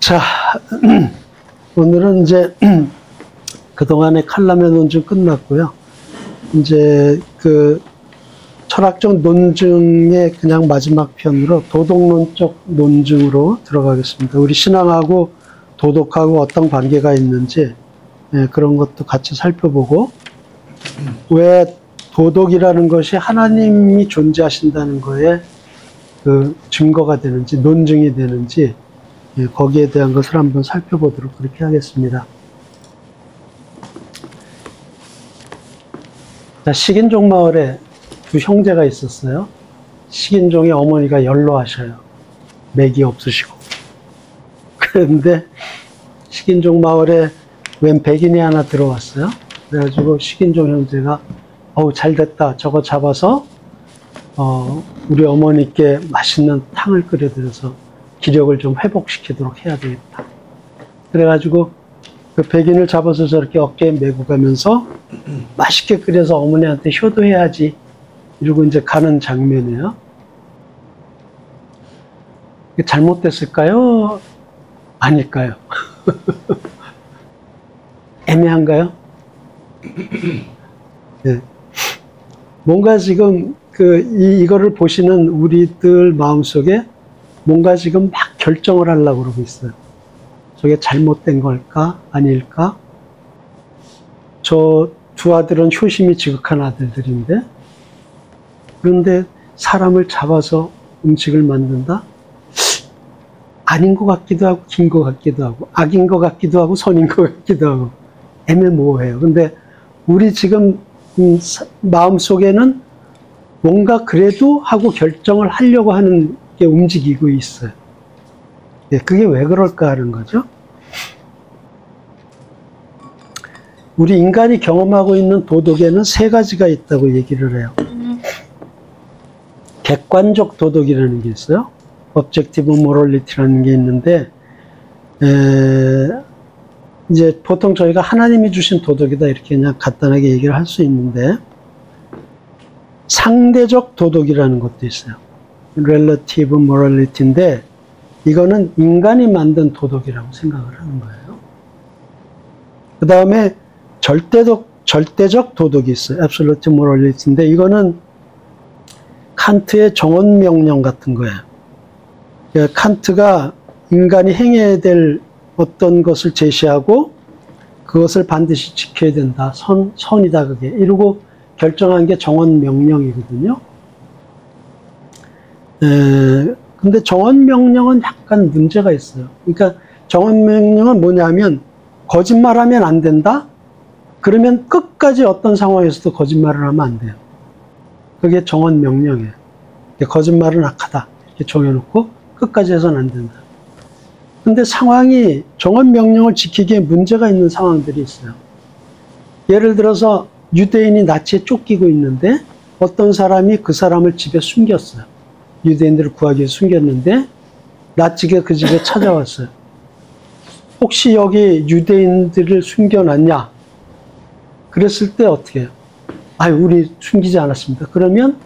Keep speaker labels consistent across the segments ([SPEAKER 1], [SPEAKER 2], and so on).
[SPEAKER 1] 자, 오늘은 이제 그동안의 칼럼의 논증 끝났고요. 이제 그 철학적 논증의 그냥 마지막 편으로 도덕론적 논증으로 들어가겠습니다. 우리 신앙하고 도덕하고 어떤 관계가 있는지 그런 것도 같이 살펴보고, 왜 도덕이라는 것이 하나님이 존재하신다는 거에 그 증거가 되는지, 논증이 되는지, 거기에 대한 것을 한번 살펴보도록 그렇게 하겠습니다. 자, 식인종 마을에 두 형제가 있었어요. 식인종의 어머니가 연로하셔요. 맥이 없으시고. 그런데 식인종 마을에 웬 백인이 하나 들어왔어요. 그래가지고 식인종 형제가 어우 잘됐다, 저거 잡아서 우리 어머니께 맛있는 탕을 끓여드려서 기력을 좀 회복시키도록 해야 되겠다. 그래가지고 그 백인을 잡아서 저렇게 어깨에 메고 가면서 맛있게 끓여서 어머니한테 효도해야지 이러고 이제 가는 장면이에요. 잘못됐을까요? 아닐까요? 애매한가요? 네. 뭔가 지금 이거를 보시는 우리들 마음속에 뭔가 지금 막 결정을 하려고 그러고 있어요. 저게 잘못된 걸까? 아닐까? 저 두 아들은 효심이 지극한 아들들인데, 그런데 사람을 잡아서 음식을 만든다? 아닌 것 같기도 하고, 긴 것 같기도 하고, 악인 것 같기도 하고, 선인 것 같기도 하고, 애매모호해요. 근데 우리 지금 마음속에는 뭔가 그래도 하고 결정을 하려고 하는 게 움직이고 있어요. 그게 왜 그럴까 하는 거죠. 우리 인간이 경험하고 있는 도덕에는 세 가지가 있다고 얘기를 해요. 객관적 도덕이라는 게 있어요. objective morality라는 게 있는데, 이제 보통 저희가 하나님이 주신 도덕이다 이렇게 그냥 간단하게 얘기를 할 수 있는데, 상대적 도덕이라는 것도 있어요. relative morality인데, 이거는 인간이 만든 도덕이라고 생각을 하는 거예요. 그 다음에 절대적 도덕이 있어요. absolute morality인데, 이거는 칸트의 정언명령 같은 거예요. 칸트가 인간이 행해야 될 어떤 것을 제시하고 그것을 반드시 지켜야 된다. 선이다 그게. 이러고 결정한 게 정언명령이거든요. 근데 정언명령은 약간 문제가 있어요. 그러니까 정언명령은 뭐냐면 거짓말하면 안 된다? 그러면 끝까지 어떤 상황에서도 거짓말을 하면 안 돼요. 그게 정언명령이에요. 거짓말은 악하다 이렇게 정해놓고 끝까지 해서는 안 된다. 근데 상황이 정언명령을 지키기에 문제가 있는 상황들이 있어요. 예를 들어서 유대인이 나치에 쫓기고 있는데 어떤 사람이 그 사람을 집에 숨겼어요. 유대인들을 구하기 위해 숨겼는데 나치가 그 집에 찾아왔어요. 혹시 여기 유대인들을 숨겨놨냐? 그랬을 때 어떻게 해요? 우리 숨기지 않았습니다. 그러면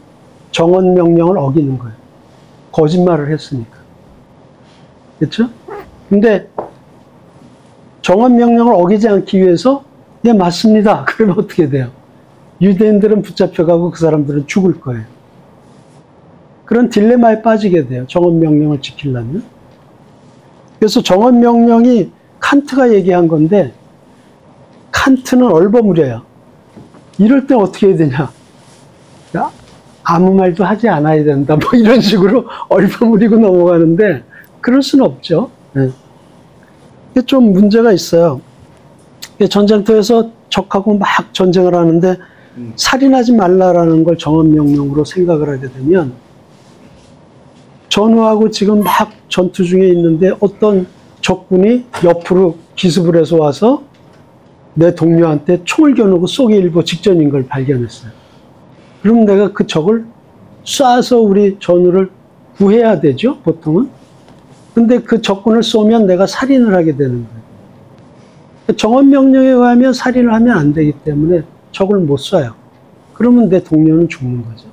[SPEAKER 1] 정언명령을 어기는 거예요. 거짓말을 했으니까. 그렇죠? 근데 정언명령을 어기지 않기 위해서 네 맞습니다. 그러면 어떻게 돼요? 유대인들은 붙잡혀가고 그 사람들은 죽을 거예요. 그런 딜레마에 빠지게 돼요. 정언명령을 지키려면. 그래서 정언명령이 칸트가 얘기한 건데 칸트는 얼버무려요. 이럴 때 어떻게 해야 되냐? 아무 말도 하지 않아야 된다. 뭐 이런 식으로 얼버무리고 넘어가는데 그럴 수는 없죠. 이게 좀 문제가 있어요. 전쟁터에서 적하고 막 전쟁을 하는데 살인하지 말라라는 걸 정언명령으로 생각을 하게 되면 전우하고 지금 막 전투 중에 있는데 어떤 적군이 옆으로 기습을 해서 와서 내 동료한테 총을 겨누고 쏘기 일보 직전인 걸 발견했어요. 그럼 내가 그 적을 쏴서 우리 전우를 구해야 되죠, 보통은. 근데 그 적군을 쏘면 내가 살인을 하게 되는 거예요. 정언명령에 의하면 살인을 하면 안 되기 때문에 적을 못 쏴요. 그러면 내 동료는 죽는 거죠.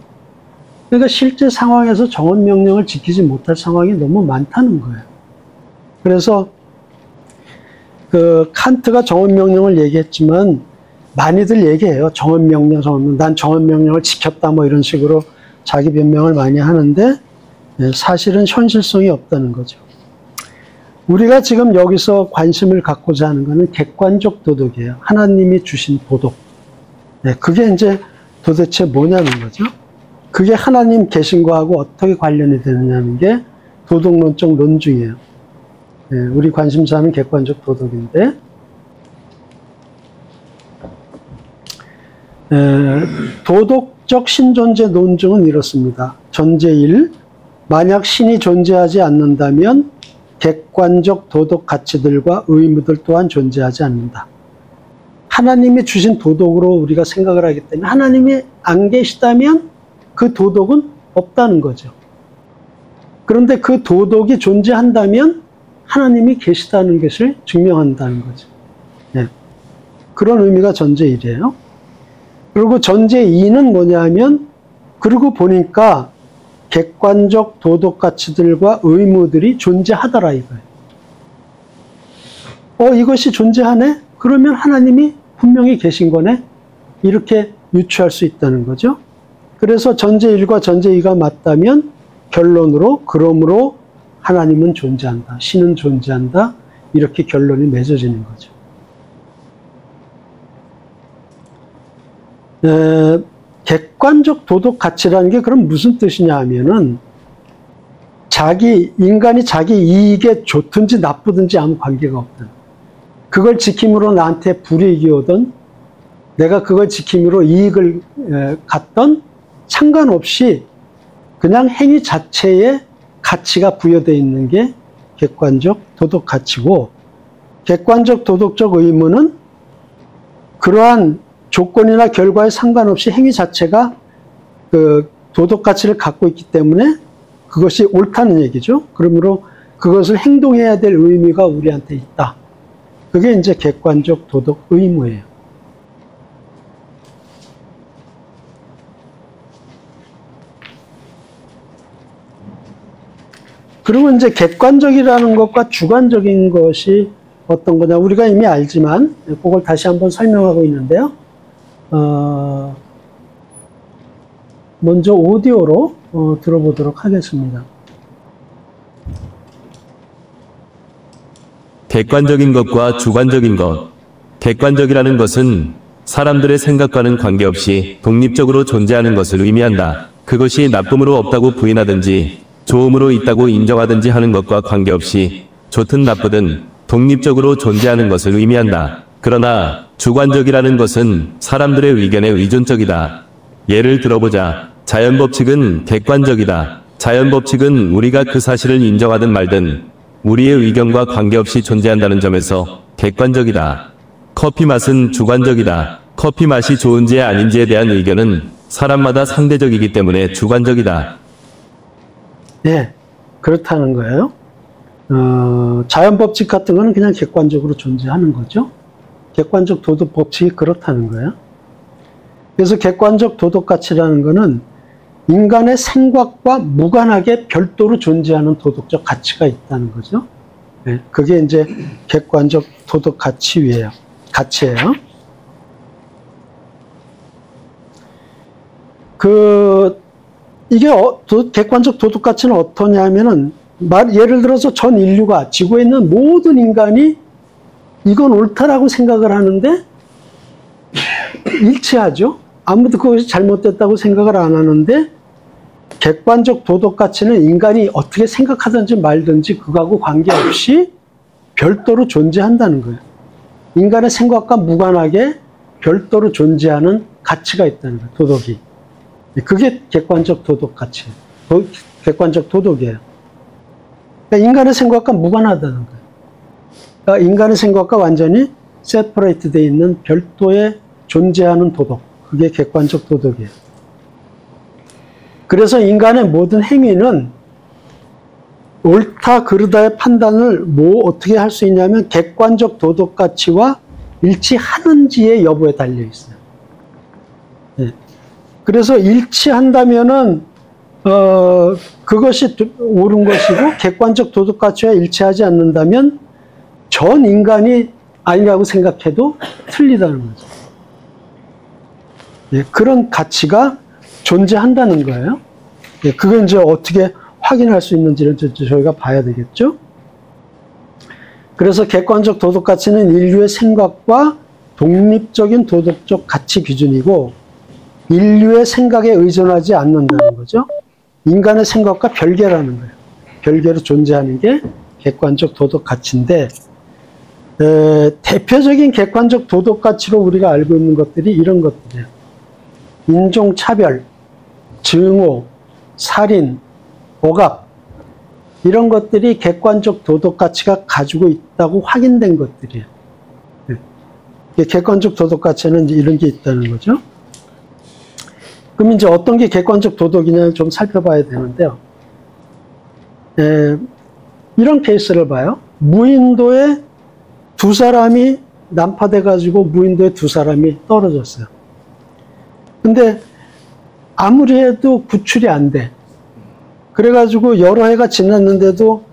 [SPEAKER 1] 그러니까 실제 상황에서 정언명령을 지키지 못할 상황이 너무 많다는 거예요. 그래서 그 칸트가 정언명령을 얘기했지만 많이들 얘기해요. 정언명령, 정언명령. 난 정언명령을 지켰다 뭐 이런 식으로 자기 변명을 많이 하는데 사실은 현실성이 없다는 거죠. 우리가 지금 여기서 관심을 갖고자 하는 것은 객관적 도덕이에요. 하나님이 주신 도덕. 그게 이제 도대체 뭐냐는 거죠. 그게 하나님 계신 거하고 어떻게 관련이 되느냐는 게 도덕론적 논중이에요. 우리 관심사는 객관적 도덕인데 도덕적 신존재 논증은 이렇습니다. 전제 1, 만약 신이 존재하지 않는다면 객관적 도덕 가치들과 의무들 또한 존재하지 않는다. 하나님이 주신 도덕으로 우리가 생각을 하기 때문에 하나님이 안 계시다면 그 도덕은 없다는 거죠. 그런데 그 도덕이 존재한다면 하나님이 계시다는 것을 증명한다는 거죠. 그런 의미가 전제 1이에요. 그리고 전제 2는 뭐냐면 그러고 보니까 객관적 도덕 가치들과 의무들이 존재하더라 이거예요. 이것이 존재하네? 그러면 하나님이 분명히 계신 거네? 이렇게 유추할 수 있다는 거죠. 그래서 전제 1과 전제 2가 맞다면 결론으로 그러므로 하나님은 존재한다. 신은 존재한다. 이렇게 결론이 맺어지는 거죠. 객관적 도덕 가치라는 게 그럼 무슨 뜻이냐 하면은 인간이 자기 이익에 좋든지 나쁘든지 아무 관계가 없다. 그걸 지킴으로 나한테 불이익이 오든 내가 그걸 지킴으로 이익을 갖던 상관없이 그냥 행위 자체에 가치가 부여되어 있는 게 객관적 도덕 가치고 객관적 도덕적 의무는 그러한 조건이나 결과에 상관없이 행위 자체가 그 도덕 가치를 갖고 있기 때문에 그것이 옳다는 얘기죠. 그러므로 그것을 행동해야 될 의미가 우리한테 있다. 그게 이제 객관적 도덕 의무예요. 그리고 이제 객관적이라는 것과 주관적인 것이 어떤 거냐. 우리가 이미 알지만 그걸 다시 한번 설명하고 있는데요. 먼저 오디오로 들어보도록 하겠습니다.
[SPEAKER 2] 객관적인 것과 주관적인 것. 객관적이라는 것은 사람들의 생각과는 관계없이 독립적으로 존재하는 것을 의미한다. 그것이 나쁨으로 없다고 부인하든지 좋음으로 있다고 인정하든지 하는 것과 관계없이 좋든 나쁘든 독립적으로 존재하는 것을 의미한다. 그러나 주관적이라는 것은 사람들의 의견에 의존적이다. 예를 들어보자. 자연법칙은 객관적이다. 자연법칙은 우리가 그 사실을 인정하든 말든 우리의 의견과 관계없이 존재한다는 점에서 객관적이다. 커피 맛은 주관적이다. 커피 맛이 좋은지 아닌지에 대한 의견은 사람마다 상대적이기 때문에 주관적이다.
[SPEAKER 1] 네, 그렇다는 거예요. 자연법칙 같은 거는 그냥 객관적으로 존재하는 거죠. 객관적 도덕 법칙이 그렇다는 거예요. 그래서 객관적 도덕 가치라는 거는 인간의 생각과 무관하게 별도로 존재하는 도덕적 가치가 있다는 거죠. 네, 그게 이제 객관적 도덕 가치예요. 이게 객관적 도덕 가치는 어떠냐면은 예를 들어서 전 인류가 지구에 있는 모든 인간이 이건 옳다라고 생각을 하는데 일치하죠. 아무도 그것이 잘못됐다고 생각을 안 하는데 객관적 도덕 가치는 인간이 어떻게 생각하든지 말든지 그거하고 관계없이 별도로 존재한다는 거예요. 인간의 생각과 무관하게 별도로 존재하는 가치가 있다는 거예요. 도덕이. 그게 객관적 도덕 가치예요. 객관적 도덕이에요. 그러니까 인간의 생각과 무관하다는 거예요. 그러니까 인간의 생각과 완전히 세퍼레이트 되어 있는 별도의 존재하는 도덕. 그게 객관적 도덕이에요. 그래서 인간의 모든 행위는 옳다 그르다의 판단을 어떻게 할 수 있냐면 객관적 도덕 가치와 일치하는지의 여부에 달려 있어요. 네. 그래서 일치한다면은 그것이 옳은 것이고 객관적 도덕 가치와 일치하지 않는다면 전 인간이 아니라고 생각해도 틀리다는 거죠. 예, 그런 가치가 존재한다는 거예요. 예, 그건 이제 어떻게 확인할 수 있는지를 저희가 봐야 되겠죠. 그래서 객관적 도덕 가치는 인류의 생각과 독립적인 도덕적 가치 기준이고 인류의 생각에 의존하지 않는다는 거죠. 인간의 생각과 별개라는 거예요. 별개로 존재하는 게 객관적 도덕 가치인데 대표적인 객관적 도덕 가치로 우리가 알고 있는 것들이 이런 것들이에요. 인종차별, 증오, 살인, 억압 이런 것들이 객관적 도덕 가치가 가지고 있다고 확인된 것들이에요. 객관적 도덕 가치는 이제 이런 게 있다는 거죠. 그럼 이제 어떤 게 객관적 도덕이냐 좀 살펴봐야 되는데요. 이런 케이스를 봐요. 무인도에 두 사람이 난파돼 가지고 무인도에 두 사람이 떨어졌어요. 근데 아무리 해도 구출이 안 돼. 그래가지고 여러 해가 지났는데도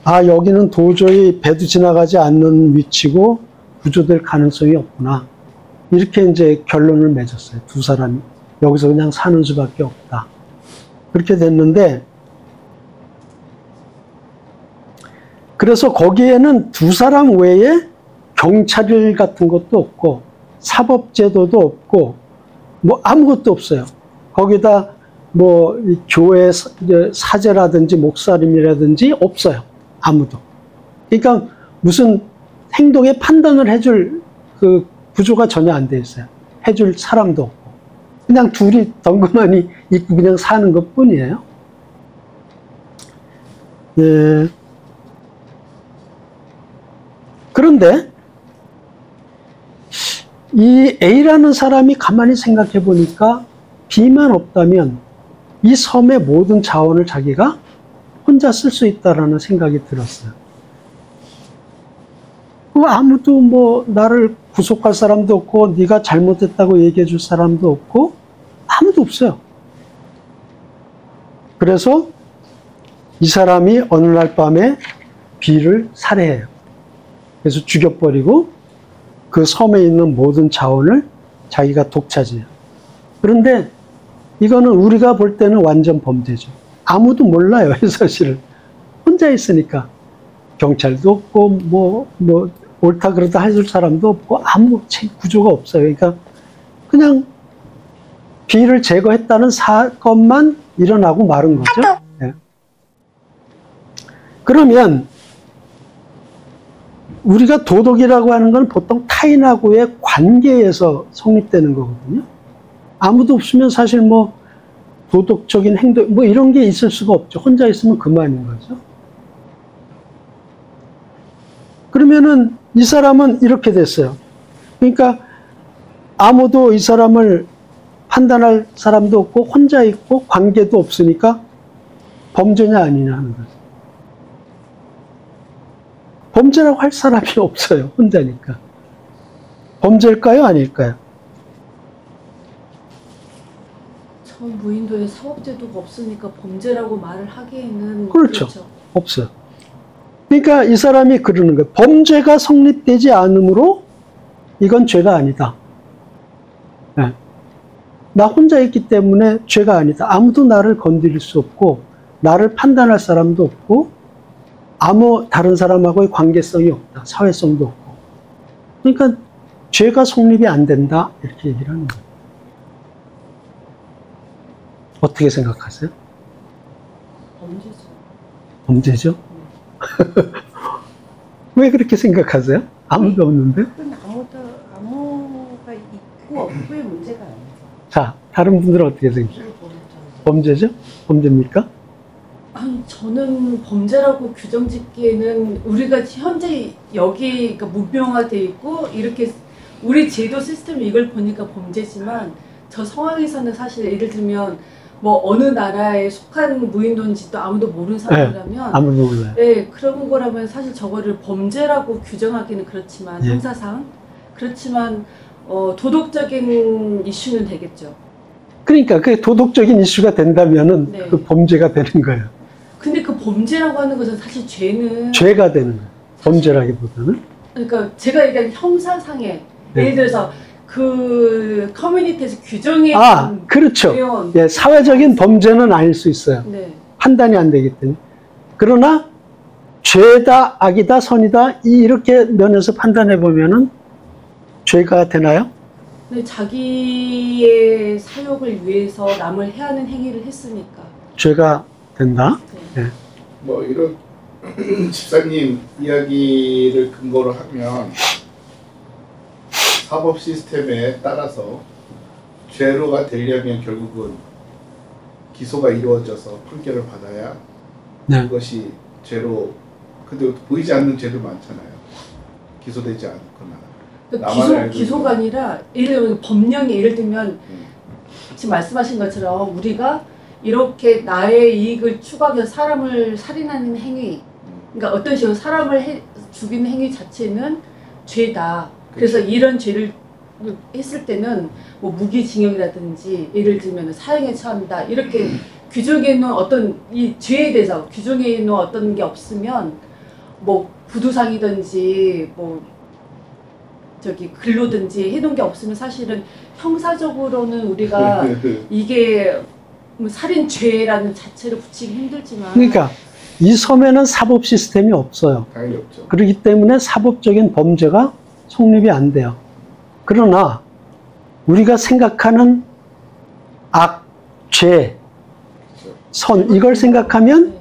[SPEAKER 1] 아 여기는 도저히 배도 지나가지 않는 위치고 구조될 가능성이 없구나. 이렇게 이제 결론을 맺었어요. 두 사람이 여기서 그냥 사는 수밖에 없다. 그렇게 됐는데 그래서 거기에는 두 사람 외에 경찰 같은 것도 없고 사법제도도 없고 뭐 아무것도 없어요. 거기다 뭐 교회 사제라든지 목사님이라든지 없어요. 아무도. 그러니까 무슨 행동의 판단을 해줄 그 구조가 전혀 안 돼 있어요. 해줄 사람도 없고. 그냥 둘이 덩그러니 있고 그냥 사는 것 뿐이에요. 예. 그런데 이 A라는 사람이 가만히 생각해 보니까 B만 없다면 이 섬의 모든 자원을 자기가 혼자 쓸 수 있다라는 생각이 들었어요. 아무도 뭐 나를 구속할 사람도 없고 네가 잘못했다고 얘기해 줄 사람도 없고 아무도 없어요. 그래서 이 사람이 어느 날 밤에 B를 살해해요. 그래서 죽여버리고 그 섬에 있는 모든 자원을 자기가 독차지해요. 그런데 이거는 우리가 볼 때는 완전 범죄죠. 아무도 몰라요, 사실은. 혼자 있으니까. 경찰도 없고, 뭐, 옳다 그러다 해줄 사람도 없고, 아무 구조가 없어요. 그러니까, 그냥, B를 제거했다는 사건만 일어나고 마른 거죠. 네. 그러면, 우리가 도덕이라고 하는 건 보통 타인하고의 관계에서 성립되는 거거든요. 아무도 없으면 사실 뭐 도덕적인 행동 뭐 이런 게 있을 수가 없죠. 혼자 있으면 그만인 거죠. 그러면은 이 사람은 이렇게 됐어요. 그러니까 아무도 이 사람을 판단할 사람도 없고 혼자 있고 관계도 없으니까 범죄냐 아니냐 하는 거죠. 범죄라고 할 사람이 없어요. 혼자니까. 범죄일까요? 아닐까요?
[SPEAKER 3] 저 무인도에 사법제도가 없으니까 범죄라고 말을 하기에는
[SPEAKER 1] 그렇죠. 없어요. 그러니까 이 사람이 그러는 거예요. 범죄가 성립되지 않으므로 이건 죄가 아니다. 네. 나 혼자 있기 때문에 죄가 아니다. 아무도 나를 건드릴 수 없고 나를 판단할 사람도 없고 아무 다른 사람하고의 관계성이 없다. 사회성도 없고. 그러니까 죄가 성립이 안 된다. 이렇게 얘기를 하는 거예요. 어떻게 생각하세요?
[SPEAKER 3] 범죄죠.
[SPEAKER 1] 범죄죠? 왜 그렇게 생각하세요? 아무도 없는데?
[SPEAKER 3] 아무가 있고 없고의 문제가 아니죠.
[SPEAKER 1] 자, 다른 분들은 어떻게 생각해요? 범죄죠? 범죄입니까?
[SPEAKER 3] 아니, 저는 범죄라고 규정짓기에는 우리가 현재 여기 그러니까 문명화돼 있고 이렇게 우리 제도 시스템 이걸 보니까 범죄지만 저 상황에서는 사실 예를 들면 뭐 어느 나라에 속한 무인도인지도 아무도 모르는 사람이라면
[SPEAKER 1] 네, 아무도 몰라요.
[SPEAKER 3] 네, 그런 거라면 사실 저거를 범죄라고 규정하기는 그렇지만
[SPEAKER 1] 예.
[SPEAKER 3] 형사상 그렇지만 도덕적인 이슈는 되겠죠.
[SPEAKER 1] 그러니까 그게 도덕적인 이슈가 된다면은
[SPEAKER 3] 네.
[SPEAKER 1] 그 범죄가 되는 거예요.
[SPEAKER 3] 근데 그 범죄라고 하는 것은 사실 죄는
[SPEAKER 1] 죄가 되는 거예요. 범죄라기보다는.
[SPEAKER 3] 그러니까 제가 얘기한 형사상의
[SPEAKER 1] 네.
[SPEAKER 3] 예를 들어서 그 커뮤니티에서 규정해
[SPEAKER 1] 그렇죠.
[SPEAKER 3] 내용.
[SPEAKER 1] 예, 사회적인 범죄는 아닐 수 있어요.
[SPEAKER 3] 네.
[SPEAKER 1] 판단이 안 되기 때문에. 그러나 죄다, 악이다, 선이다 이렇게 면에서 판단해 보면은 죄가 되나요?
[SPEAKER 3] 네, 자기의 사욕을 위해서 남을 해하는 행위를 했으니까.
[SPEAKER 1] 죄가 된다.
[SPEAKER 3] 네.
[SPEAKER 1] 예.
[SPEAKER 4] 뭐 이런 집사님 이야기를 근거로 하면 사법 시스템에 따라서 죄로가 되려면 결국은 기소가 이루어져서 판결을 받아야
[SPEAKER 1] 네.
[SPEAKER 4] 그것이 죄로. 근데 보이지 않는 죄도 많잖아요. 기소되지 않거나.
[SPEAKER 3] 그러니까 기소가 아니라 예를 들면 법령이 예를 들면 지금 말씀하신 것처럼 우리가 이렇게 나의 이익을 추구하기 위해서 사람을 살인하는 행위, 그러니까 어떤 식으로 사람을 죽이는 행위 자체는 죄다. 그래서 이런 죄를 했을 때는 뭐 무기징역이라든지 예를 들면 사형에 처한다 이렇게 규정해 놓은 어떤 이 죄에 대해서 규정해 놓은 어떤 게 없으면 뭐 부두상이든지 뭐 저기 근로든지 해놓은 게 없으면 사실은 형사적으로는 우리가 이게 뭐 살인죄라는 자체를 붙이기 힘들지만
[SPEAKER 1] 그러니까 이 섬에는 사법 시스템이 없어요.
[SPEAKER 4] 당연히 없죠.
[SPEAKER 1] 그렇기 때문에 사법적인 범죄가 성립이 안 돼요. 그러나 우리가 생각하는 악, 죄,
[SPEAKER 4] 그렇죠.
[SPEAKER 1] 선 이걸 생각하면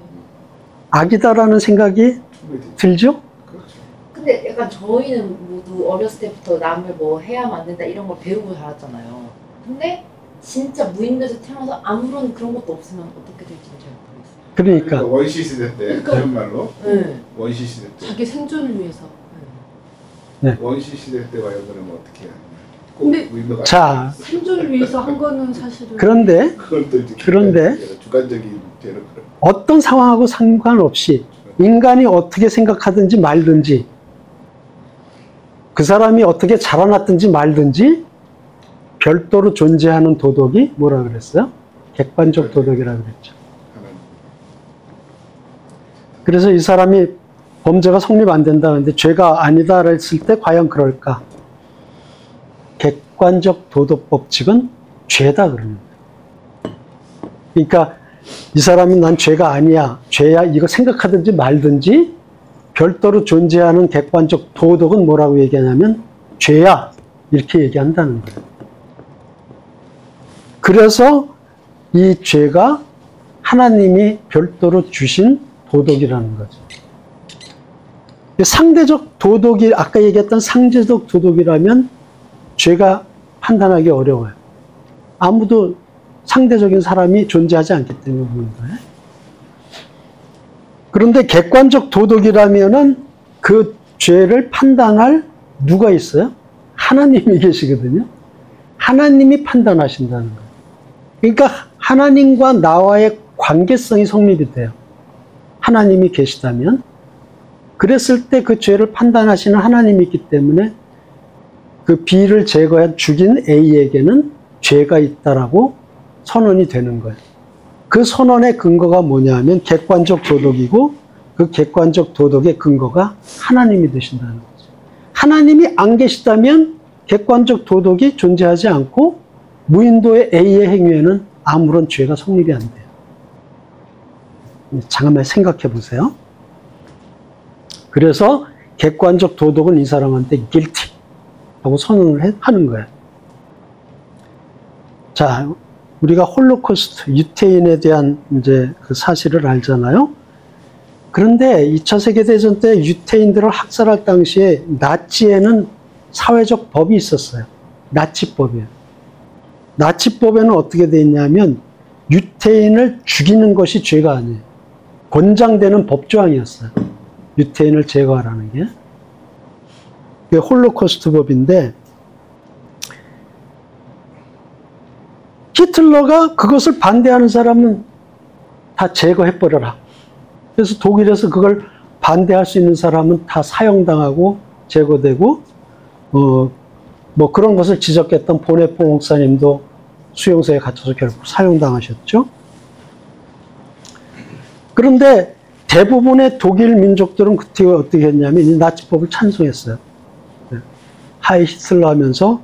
[SPEAKER 1] 악이다라는 생각이 들죠?
[SPEAKER 4] 그렇죠.
[SPEAKER 5] 근데 약간 저희는 모두 어렸을 때부터 남을 뭐 해야만 안 된다 이런 걸 배우고 자랐잖아요. 근데 진짜 무인도에서 태어나서 아무런 그런 것도 없으면 어떻게 될지 잘 모르겠어요.
[SPEAKER 1] 그러니까
[SPEAKER 4] 원시 시대 때 그런 말로
[SPEAKER 5] 네.
[SPEAKER 4] 원시 시대 때
[SPEAKER 3] 자기 생존을 위해서.
[SPEAKER 4] 원시 시대 때 과연 그러면 어떻게 해야 하냐.
[SPEAKER 3] 근데
[SPEAKER 4] 무인도가
[SPEAKER 1] 자
[SPEAKER 3] 생존을 위해서 한 거는 사실은
[SPEAKER 1] 그런데
[SPEAKER 4] 그건 또 이제
[SPEAKER 1] 그런데
[SPEAKER 4] 주관적인 죄로
[SPEAKER 1] 어떤 상황하고 상관없이 인간이 어떻게 생각하든지 말든지 그 사람이 어떻게 자라났든지 말든지 별도로 존재하는 도덕이 뭐라 그랬어요? 객관적 도덕이라 그랬죠.
[SPEAKER 4] 하는.
[SPEAKER 1] 그래서 이 사람이 범죄가 성립 안 된다 그러는데 죄가 아니다 했을 때 과연 그럴까? 객관적 도덕 법칙은 죄다 그러는 거예요. 그러니까 이 사람이 난 죄가 아니야, 죄야 이거 생각하든지 말든지 별도로 존재하는 객관적 도덕은 뭐라고 얘기하냐면 죄야 이렇게 얘기한다는 거예요. 그래서 이 죄가 하나님이 별도로 주신 도덕이라는 거죠. 상대적 도덕이 아까 얘기했던 상대적 도덕이라면 죄가 판단하기 어려워요. 아무도 상대적인 사람이 존재하지 않기 때문에 그런 거예요. 그런데 객관적 도덕이라면은 그 죄를 판단할 누가 있어요? 하나님이 계시거든요. 하나님이 판단하신다는 거예요. 그러니까 하나님과 나와의 관계성이 성립이 돼요. 하나님이 계시다면. 그랬을 때 그 죄를 판단하시는 하나님이 있기 때문에 그 B를 제거해 죽인 A에게는 죄가 있다라고 선언이 되는 거예요. 그 선언의 근거가 뭐냐면 객관적 도덕이고 그 객관적 도덕의 근거가 하나님이 되신다는 거죠. 하나님이 안 계시다면 객관적 도덕이 존재하지 않고 무인도의 A의 행위에는 아무런 죄가 성립이 안 돼요. 잠깐만 생각해 보세요. 그래서 객관적 도덕은 이 사람한테 guilty 하고 선언을 하는 거예요. 자, 우리가 홀로코스트, 유태인에 대한 이제 그 사실을 알잖아요. 그런데 2차 세계대전 때 유태인들을 학살할 당시에 나치에는 사회적 법이 있었어요. 나치법이에요. 나치법에는 어떻게 돼 있냐면 유태인을 죽이는 것이 죄가 아니에요. 권장되는 법조항이었어요. 유태인을 제거하라는 게. 그게 홀로코스트 법인데 히틀러가 그것을 반대하는 사람은 다 제거해버려라. 그래서 독일에서 그걸 반대할 수 있는 사람은 다 사형당하고 제거되고 뭐 그런 것을 지적했던 보네포 목사님도 수용소에 갇혀서 결국 사형당하셨죠. 그런데 대부분의 독일 민족들은 그때 어떻게 했냐면 이 나치법을 찬송했어요. 하이 히틀러 하면서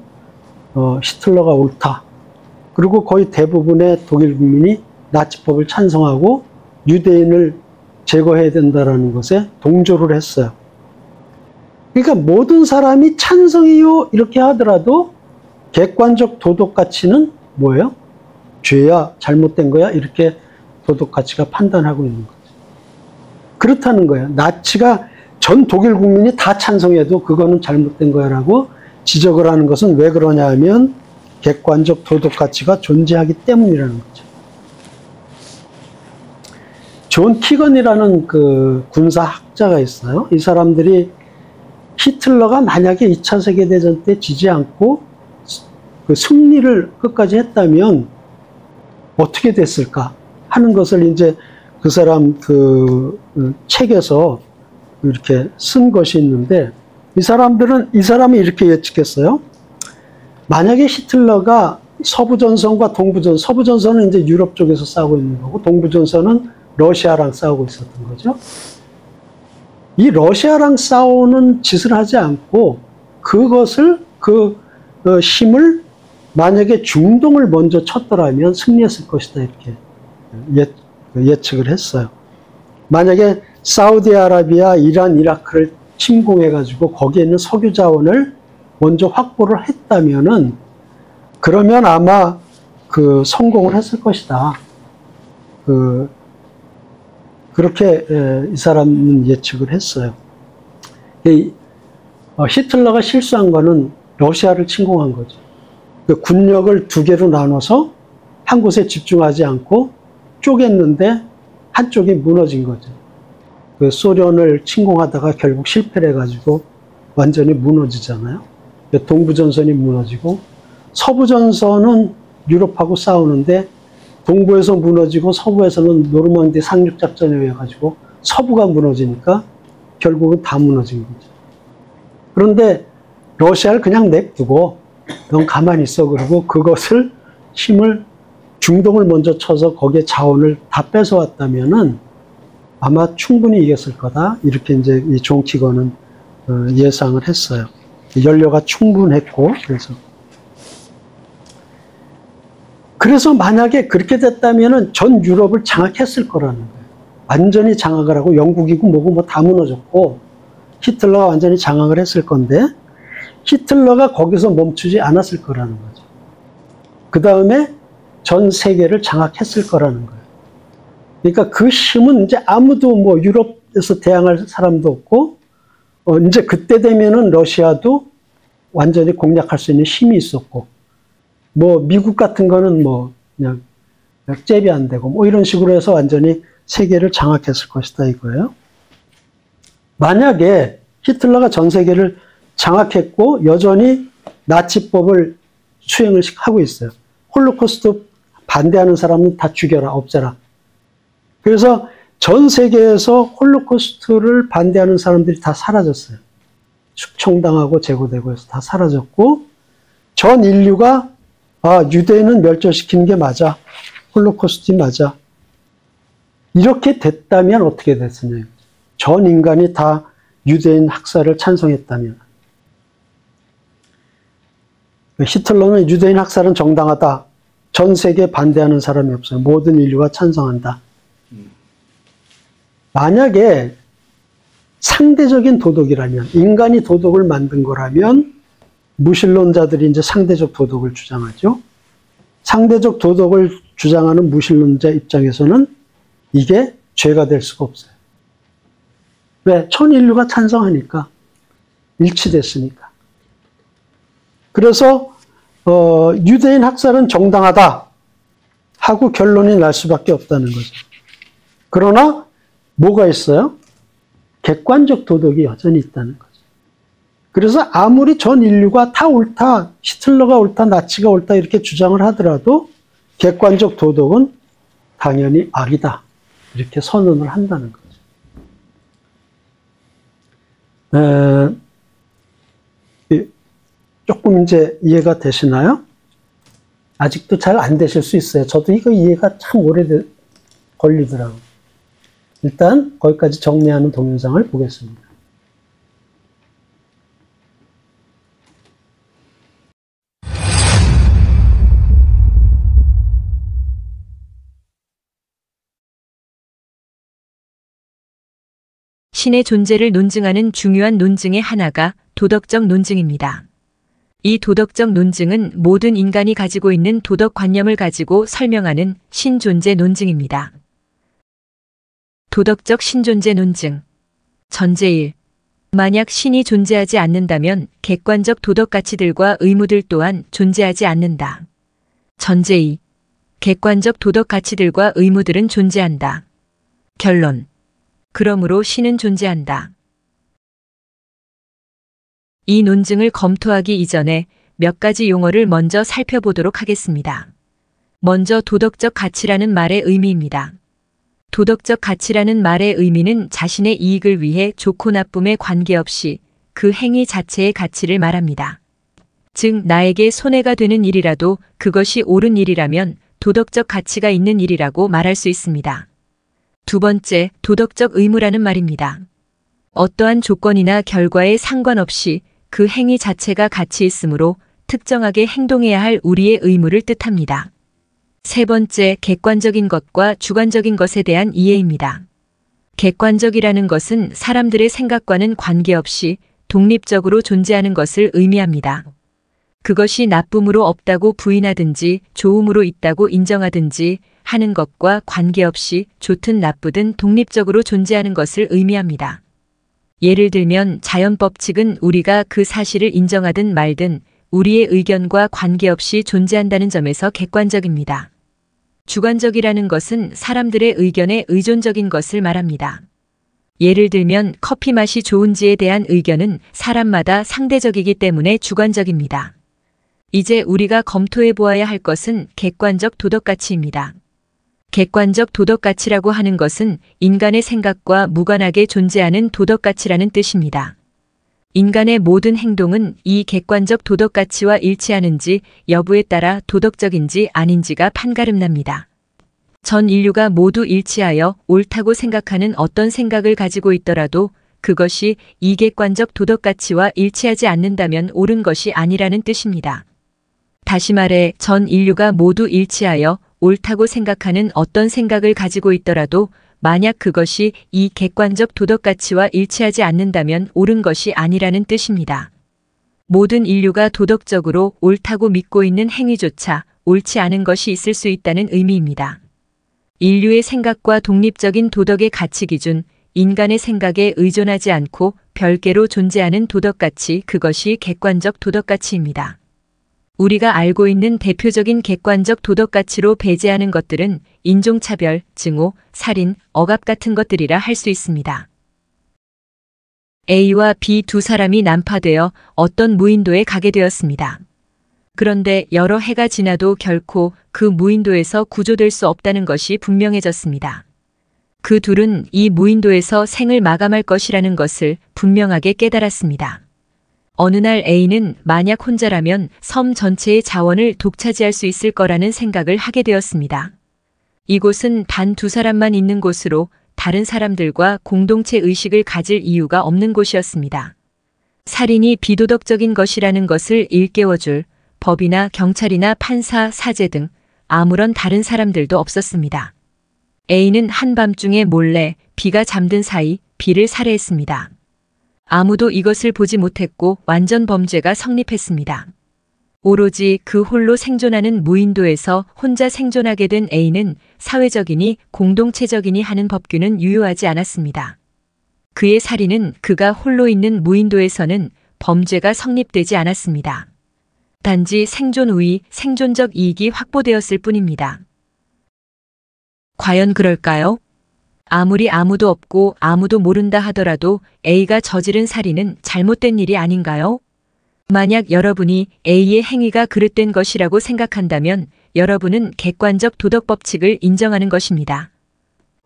[SPEAKER 1] 히틀러가 옳다. 그리고 거의 대부분의 독일 국민이 나치법을 찬성하고 유대인을 제거해야 된다는 것에 동조를 했어요. 그러니까 모든 사람이 찬성이요 이렇게 하더라도 객관적 도덕 가치는 뭐예요? 죄야, 잘못된 거야 이렇게 도덕 가치가 판단하고 있는 거죠. 그렇다는 거예요. 나치가 전 독일 국민이 다 찬성해도 그거는 잘못된 거야라고 지적을 하는 것은 왜 그러냐 하면 객관적 도덕 가치가 존재하기 때문이라는 거죠. 존 키건이라는 그 군사학자가 있어요. 이 사람들이 히틀러가 만약에 2차 세계대전 때 지지 않고 그 승리를 끝까지 했다면 어떻게 됐을까 하는 것을 이제 그 사람 그 책에서 이렇게 쓴 것이 있는데 이 사람이 이렇게 예측했어요. 만약에 히틀러가 서부전선과 동부전선, 서부전선은 이제 유럽 쪽에서 싸우고 있는 거고 동부전선은 러시아랑 싸우고 있었던 거죠. 이 러시아랑 싸우는 짓을 하지 않고 그것을 힘을 만약에 중동을 먼저 쳤더라면 승리했을 것이다 이렇게 예측을 했어요. 만약에 사우디아라비아, 이란, 이라크를 침공해가지고 거기에 있는 석유 자원을 먼저 확보를 했다면은 그러면 아마 성공을 했을 것이다. 그렇게 이 사람은 예측을 했어요. 히틀러가 실수한 거는 러시아를 침공한 거죠. 군력을 두 개로 나눠서 한 곳에 집중하지 않고 쪼갰는데 한쪽이 무너진 거죠. 소련을 침공하다가 결국 실패를 해가지고 완전히 무너지잖아요. 동부전선이 무너지고 서부전선은 유럽하고 싸우는데 동부에서 무너지고 서부에서는 노르망디 상륙작전에 의해 가지고 서부가 무너지니까 결국은 다 무너진 거죠. 그런데 러시아를 그냥 냅두고 넌 가만히 있어 그러고 그것을 힘을 중동을 먼저 쳐서 거기에 자원을 다 뺏어왔다면은 아마 충분히 이겼을 거다. 이렇게 이제 이 존 키건은 예상을 했어요. 연료가 충분했고 그래서 만약에 그렇게 됐다면은 전 유럽을 장악했을 거라는 거예요. 완전히 장악을 하고 영국이고 뭐고 뭐 다 무너졌고 히틀러가 완전히 장악을 했을 건데 히틀러가 거기서 멈추지 않았을 거라는 거죠. 그 다음에 전 세계를 장악했을 거라는 거예요. 그러니까 그 힘은 이제 아무도 뭐 유럽에서 대항할 사람도 없고 이제 그때 되면은 러시아도 완전히 공략할 수 있는 힘이 있었고 뭐 미국 같은 거는 뭐 그냥 잽이 안 되고 뭐 이런 식으로 해서 완전히 세계를 장악했을 것이다 이거예요. 만약에 히틀러가 전 세계를 장악했고 여전히 나치법을 수행을 하고 있어요. 홀로코스트 반대하는 사람은 다 죽여라, 없애라. 그래서 전 세계에서 홀로코스트를 반대하는 사람들이 다 사라졌어요. 숙청당하고 제거되고 해서 다 사라졌고 전 인류가 유대인은 멸절시키는 게 맞아. 홀로코스트 맞아. 이렇게 됐다면 어떻게 됐으냐. 전 인간이 다 유대인 학살을 찬성했다면. 히틀러는 유대인 학살은 정당하다. 전 세계에 반대하는 사람이 없어요. 모든 인류가 찬성한다. 만약에 상대적인 도덕이라면, 인간이 도덕을 만든 거라면 무신론자들이 이제 상대적 도덕을 주장하죠. 상대적 도덕을 주장하는 무신론자 입장에서는 이게 죄가 될 수가 없어요. 왜? 전 인류가 찬성하니까. 일치됐으니까. 그래서 유대인 학살은 정당하다 하고 결론이 날 수밖에 없다는 거죠. 그러나 뭐가 있어요? 객관적 도덕이 여전히 있다는 거죠. 그래서 아무리 전 인류가 다 옳다, 히틀러가 옳다, 나치가 옳다 이렇게 주장을 하더라도 객관적 도덕은 당연히 악이다. 이렇게 선언을 한다는 거죠. 조금 이제 이해가 되시나요? 아직도 잘 안 되실 수 있어요. 저도 이거 이해가 참 오래 걸리더라고요. 일단 거기까지 정리하는 동영상을 보겠습니다.
[SPEAKER 6] 신의 존재를 논증하는 중요한 논증의 하나가 도덕적 논증입니다. 이 도덕적 논증은 모든 인간이 가지고 있는 도덕관념을 가지고 설명하는 신존재 논증입니다. 도덕적 신존재 논증. 전제 1. 만약 신이 존재하지 않는다면 객관적 도덕가치들과 의무들 또한 존재하지 않는다. 전제 2. 객관적 도덕가치들과 의무들은 존재한다. 결론. 그러므로 신은 존재한다. 이 논증을 검토하기 이전에 몇 가지 용어를 먼저 살펴보도록 하겠습니다. 먼저 도덕적 가치라는 말의 의미입니다. 도덕적 가치라는 말의 의미는 자신의 이익을 위해 좋고 나쁨에 관계없이 그 행위 자체의 가치를 말합니다. 즉 나에게 손해가 되는 일이라도 그것이 옳은 일이라면 도덕적 가치가 있는 일이라고 말할 수 있습니다. 두 번째, 도덕적 의무라는 말입니다. 어떠한 조건이나 결과에 상관없이 그 행위 자체가 가치 있으므로 특정하게 행동해야 할 우리의 의무를 뜻합니다. 세 번째, 객관적인 것과 주관적인 것에 대한 이해입니다. 객관적이라는 것은 사람들의 생각과는 관계없이 독립적으로 존재하는 것을 의미합니다. 그것이 나쁨으로 없다고 부인하든지 좋음으로 있다고 인정하든지 하는 것과 관계없이 좋든 나쁘든 독립적으로 존재하는 것을 의미합니다. 예를 들면 자연법칙은 우리가 그 사실을 인정하든 말든 우리의 의견과 관계없이 존재한다는 점에서 객관적입니다. 주관적이라는 것은 사람들의 의견에 의존적인 것을 말합니다. 예를 들면 커피 맛이 좋은지에 대한 의견은 사람마다 상대적이기 때문에 주관적입니다. 이제 우리가 검토해 보아야 할 것은 객관적 도덕가치입니다. 객관적 도덕가치라고 하는 것은 인간의 생각과 무관하게 존재하는 도덕가치라는 뜻입니다. 인간의 모든 행동은 이 객관적 도덕가치와 일치하는지 여부에 따라 도덕적인지 아닌지가 판가름납니다. 전 인류가 모두 일치하여 옳다고 생각하는 어떤 생각을 가지고 있더라도 그것이 이 객관적 도덕가치와 일치하지 않는다면 옳은 것이 아니라는 뜻입니다. 다시 말해 전 인류가 모두 일치하여 옳다고 생각하는 어떤 생각을 가지고 있더라도 만약 그것이 이 객관적 도덕가치와 일치하지 않는다면 옳은 것이 아니라는 뜻입니다. 모든 인류가 도덕적으로 옳다고 믿고 있는 행위조차 옳지 않은 것이 있을 수 있다는 의미입니다. 인류의 생각과 독립적인 도덕의 가치 기준, 인간의 생각에 의존하지 않고 별개로 존재하는 도덕가치, 그것이 객관적 도덕가치입니다. 우리가 알고 있는 대표적인 객관적 도덕가치로 배제하는 것들은 인종차별, 증오, 살인, 억압 같은 것들이라 할 수 있습니다. A와 B 두 사람이 난파되어 어떤 무인도에 가게 되었습니다. 그런데 여러 해가 지나도 결코 그 무인도에서 구조될 수 없다는 것이 분명해졌습니다. 그 둘은 이 무인도에서 생을 마감할 것이라는 것을 분명하게 깨달았습니다. 어느 날 A는 만약 혼자라면 섬 전체의 자원을 독차지할 수 있을 거라는 생각을 하게 되었습니다. 이곳은 단 두 사람만 있는 곳으로 다른 사람들과 공동체 의식을 가질 이유가 없는 곳이었습니다. 살인이 비도덕적인 것이라는 것을 일깨워줄 법이나 경찰이나 판사, 사제 등 아무런 다른 사람들도 없었습니다. A는 한밤중에 몰래 B가 잠든 사이 B를 살해했습니다. 아무도 이것을 보지 못했고 완전 범죄가 성립했습니다. 오로지 그 홀로 생존하는 무인도에서 혼자 생존하게 된 A는 사회적이니 공동체적이니 하는 법규는 유효하지 않았습니다. 그의 살인은 그가 홀로 있는 무인도에서는 범죄가 성립되지 않았습니다. 단지 생존 우위, 생존적 이익이 확보되었을 뿐입니다. 과연 그럴까요? 아무리 아무도 없고 아무도 모른다 하더라도 A가 저지른 살인은 잘못된 일이 아닌가요? 만약 여러분이 A의 행위가 그릇된 것이라고 생각한다면 여러분은 객관적 도덕 법칙을 인정하는 것입니다.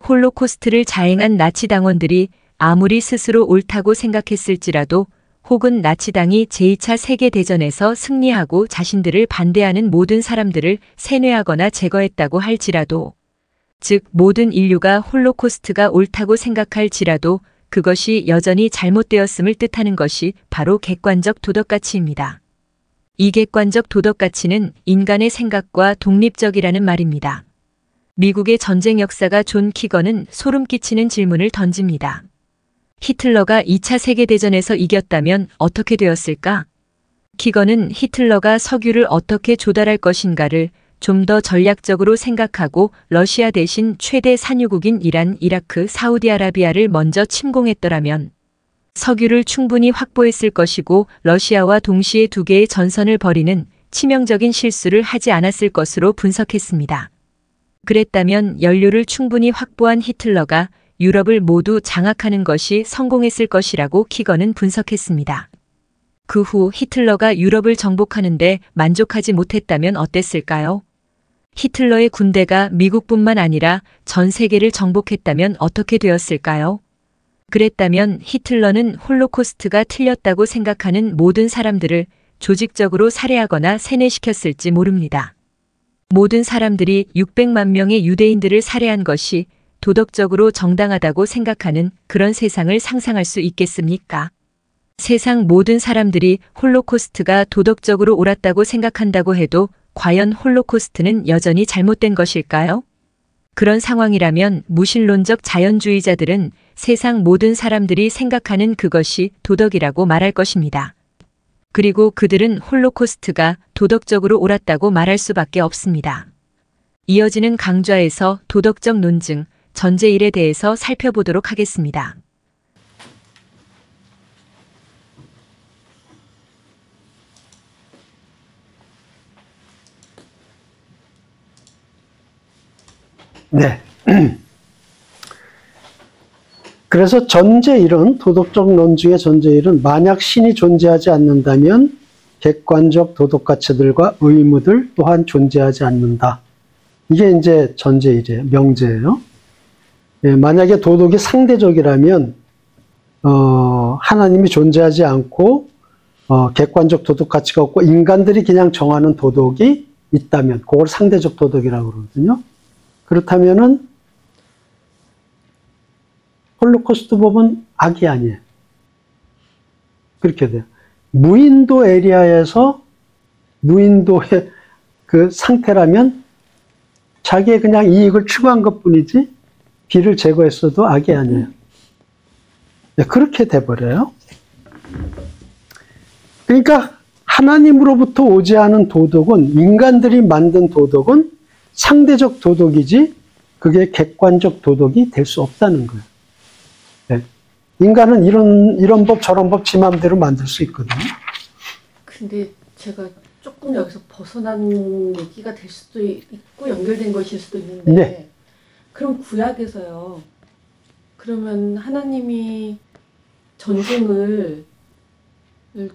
[SPEAKER 6] 홀로코스트를 자행한 나치 당원들이 아무리 스스로 옳다고 생각했을지라도 혹은 나치당이 제2차 세계대전에서 승리하고 자신들을 반대하는 모든 사람들을 세뇌하거나 제거했다고 할지라도 즉 모든 인류가 홀로코스트가 옳다고 생각할지라도 그것이 여전히 잘못되었음을 뜻하는 것이 바로 객관적 도덕가치입니다. 이 객관적 도덕가치는 인간의 생각과 독립적이라는 말입니다. 미국의 전쟁 역사가 존 키건은 소름 끼치는 질문을 던집니다. 히틀러가 2차 세계대전에서 이겼다면 어떻게 되었을까? 키건은 히틀러가 석유를 어떻게 조달할 것인가를 좀 더 전략적으로 생각하고 러시아 대신 최대 산유국인 이란, 이라크, 사우디아라비아를 먼저 침공했더라면 석유를 충분히 확보했을 것이고 러시아와 동시에 두 개의 전선을 벌이는 치명적인 실수를 하지 않았을 것으로 분석했습니다. 그랬다면 연료를 충분히 확보한 히틀러가 유럽을 모두 장악하는 것이 성공했을 것이라고 키건은 분석했습니다. 그 후 히틀러가 유럽을 정복하는데 만족하지 못했다면 어땠을까요? 히틀러의 군대가 미국뿐만 아니라 전 세계를 정복했다면 어떻게 되었을까요? 그랬다면 히틀러는 홀로코스트가 틀렸다고 생각하는 모든 사람들을 조직적으로 살해하거나 세뇌시켰을지 모릅니다. 모든 사람들이 600만 명의 유대인들을 살해한 것이 도덕적으로 정당하다고 생각하는 그런 세상을 상상할 수 있겠습니까? 세상 모든 사람들이 홀로코스트가 도덕적으로 옳았다고 생각한다고 해도 과연 홀로코스트는 여전히 잘못된 것일까요? 그런 상황이라면 무신론적 자연주의자들은 세상 모든 사람들이 생각하는 그것이 도덕이라고 말할 것입니다. 그리고 그들은 홀로코스트가 도덕적으로 옳았다고 말할 수밖에 없습니다. 이어지는 강좌에서 도덕적 논증, 전제일에 대해서 살펴보도록 하겠습니다.
[SPEAKER 1] 네. 그래서 전제일은, 도덕적 논증의 전제일은 만약 신이 존재하지 않는다면 객관적 도덕가치들과 의무들 또한 존재하지 않는다. 이게 이제 전제일이에요. 명제예요. 예, 만약에 도덕이 상대적이라면 하나님이 존재하지 않고 객관적 도덕가치가 없고 인간들이 그냥 정하는 도덕이 있다면 그걸 상대적 도덕이라고 그러거든요. 그렇다면은 홀로코스트 법은 악이 아니에요. 그렇게 돼요. 무인도 에리아에서 무인도의 그 상태라면 자기의 그냥 이익을 추구한 것 뿐이지 비를 제거했어도 악이 아니에요. 네, 그렇게 돼버려요. 그러니까 하나님으로부터 오지 않은 도덕은, 인간들이 만든 도덕은 상대적 도덕이지 그게 객관적 도덕이 될 수 없다는 거예요. 네. 인간은 이런 법 저런 법 지 맘대로 만들 수 있거든요.
[SPEAKER 3] 근데 제가 조금 여기서 벗어난 얘기가 될 수도 있고 연결된 것일 수도 있는데
[SPEAKER 1] 네.
[SPEAKER 3] 그럼 구약에서요. 그러면 하나님이 전쟁을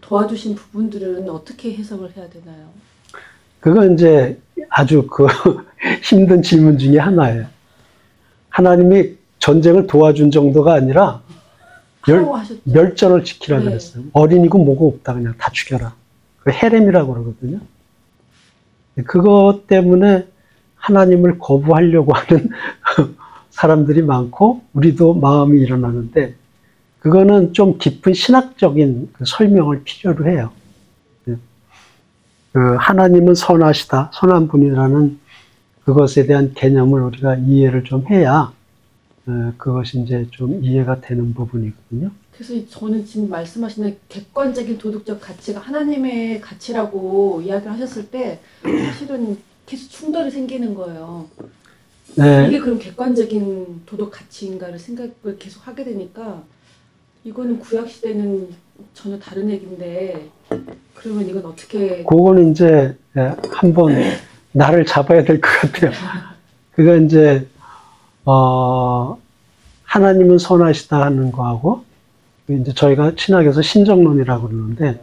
[SPEAKER 3] 도와주신 부분들은 어떻게 해석을 해야 되나요?
[SPEAKER 1] 그건 이제 아주 힘든 질문 중에 하나예요. 하나님이 전쟁을 도와준 정도가 아니라 멸절을 지키라
[SPEAKER 3] 네.
[SPEAKER 1] 그랬어요. 어린이고 뭐고 없다. 그냥 다 죽여라. 그 헤렘이라고 그러거든요. 그것 때문에 하나님을 거부하려고 하는 사람들이 많고 우리도 마음이 일어나는데 그거는 좀 깊은 신학적인 그 설명을 필요로 해요. 하나님은 선하시다, 선한 분이라는 그것에 대한 개념을 우리가 이해를 좀 해야 그것이 이제 좀 이해가 되는 부분이거든요.
[SPEAKER 3] 그래서 저는 지금 말씀하시는 객관적인 도덕적 가치가 하나님의 가치라고 이야기를 하셨을 때 사실은 계속 충돌이 생기는 거예요.
[SPEAKER 1] 네.
[SPEAKER 3] 이게 그럼 객관적인 도덕 가치인가를 생각을 계속 하게 되니까 이거는 구약 시대는 전혀 다른 얘기인데 그러면 이건 어떻게?
[SPEAKER 1] 그거는 이제 한번 나를 잡아야 될 것 같아요. 그건 이제 하나님은 선하시다 하는 거하고 이제 저희가 신학에서 신정론이라고 그러는데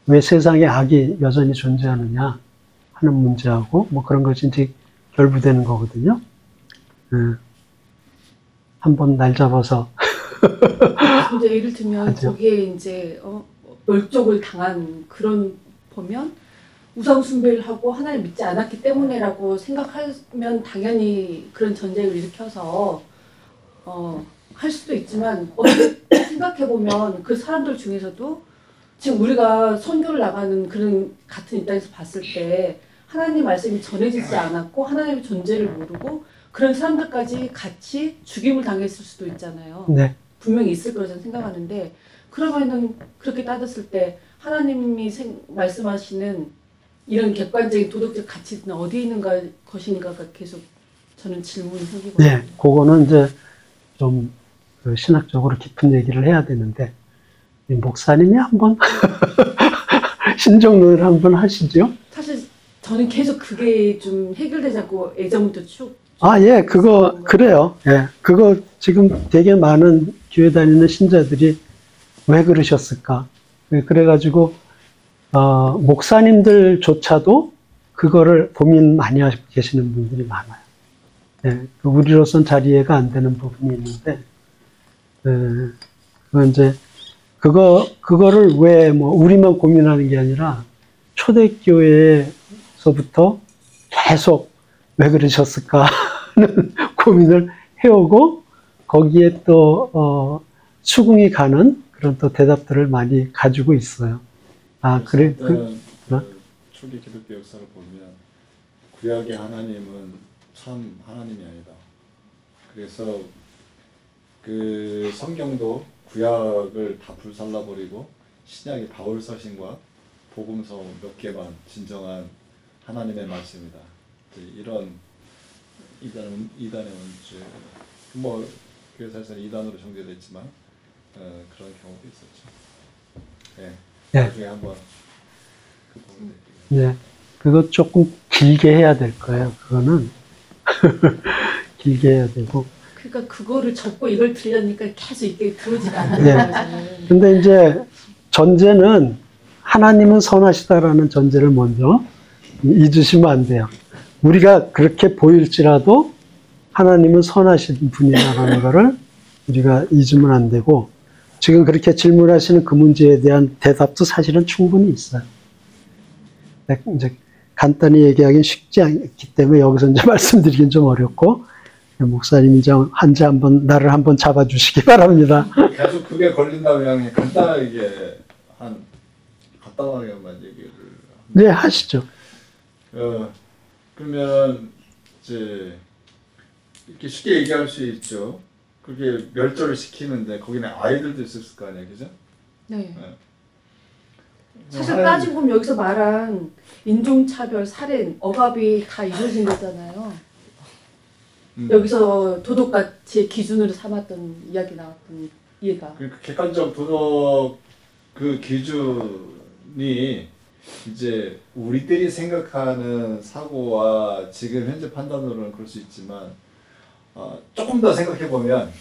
[SPEAKER 1] 왜 세상에 악이 여전히 존재하느냐 하는 문제하고 뭐 그런 것이 이제 결부되는 거거든요. 한번 날 잡아서.
[SPEAKER 3] 근데 예를 들면
[SPEAKER 1] 하죠.
[SPEAKER 3] 거기에 이제 멸족을 당한 그런 보면 우상 숭배를 하고 하나님 믿지 않았기 때문에라고 생각하면 당연히 그런 전쟁을 일으켜서 할 수도 있지만 어떻게 생각해 보면 그 사람들 중에서도 지금 우리가 선교를 나가는 그런 같은 입장에서 봤을 때 하나님 말씀이 전해지지 않았고 하나님의 존재를 모르고 그런 사람들까지 같이 죽임을 당했을 수도 있잖아요.
[SPEAKER 1] 네.
[SPEAKER 3] 분명히 있을 거라 저는 생각하는데 그러면은 그렇게 따졌을 때 하나님이 말씀하시는 이런 객관적인 도덕적 가치는 어디에 있는 것인가가 계속 저는 질문이 생기거든요.
[SPEAKER 1] 네, 그거는 이제 좀 그 신학적으로 깊은 얘기를 해야 되는데 이 목사님이 한번 신정론을 한번 하시죠.
[SPEAKER 3] 사실 저는 계속 그게 좀 해결되지 않고 예전부터 쭉.
[SPEAKER 1] 예, 그거 그래요. 예, 그거 지금 되게 많은 교회 다니는 신자들이 왜 그러셨을까? 그래가지고 목사님들조차도 그거를 고민 많이 하고 계시는 분들이 많아요. 예, 우리로선 잘 이해가 안 되는 부분이 있는데, 그건 이제, 그거를 왜 우리만 고민하는 게 아니라, 초대교회에서부터 계속 왜 그러셨을까 하는 고민을 해오고, 거기에 또, 수긍이 가는 그런 또 대답들을 많이 가지고 있어요. 그래,
[SPEAKER 7] 초기 기독교 역사를 보면, 구약의 하나님은 참 하나님이 아니다. 그래서 그 성경도 구약을 다 불살라버리고 신약이 바울 서신과 복음서 몇 개만 진정한 하나님의 말씀이다. 이런 이단의 원죄, 교회사에서는 이단으로 정죄됐지만 그런 경우도 있었죠. 네. 나중에 한번 그 부분에
[SPEAKER 1] 네, 그거 조금 길게 해야 될 거예요. 그거는 길게 해야 되고.
[SPEAKER 3] 그러니까 그거를 접고 이걸 들으려니까 계속 이게 들어오지가 않는
[SPEAKER 1] 네.
[SPEAKER 3] 거죠.
[SPEAKER 1] 근데 이제 전제는 하나님은 선하시다라는 전제를 먼저 잊으시면 안 돼요. 우리가 그렇게 보일지라도 하나님은 선하신 분이라는 것을 우리가 잊으면 안 되고, 지금 그렇게 질문하시는 그 문제에 대한 대답도 사실은 충분히 있어요. 이제 간단히 얘기하기는 쉽지 않기 때문에 여기서 이제 말씀드리긴 좀 어렵고, 목사님이 이제 나를 한번 잡아주시기 바랍니다.
[SPEAKER 7] 계속 그게 걸린다면 간단하게 간단하게만 얘기를.
[SPEAKER 1] 네, 하시죠.
[SPEAKER 7] 그러면 이제 이렇게 쉽게 얘기할 수 있죠. 그게 멸절을 시키는데 거기는 아이들도 있었을 거 아니에요, 그죠?
[SPEAKER 3] 네. 사실 따지고 보면 여기서 말한 인종차별, 살인, 억압이 다 이루어진 거잖아요. 여기서 도덕가치의 기준으로 삼았던 이야기 나왔던 얘가.
[SPEAKER 7] 그 객관적 도덕 그 기준이 이제 우리들이 생각하는 사고와 지금 현재 판단으로는 그럴 수 있지만 조금 더 생각해 보면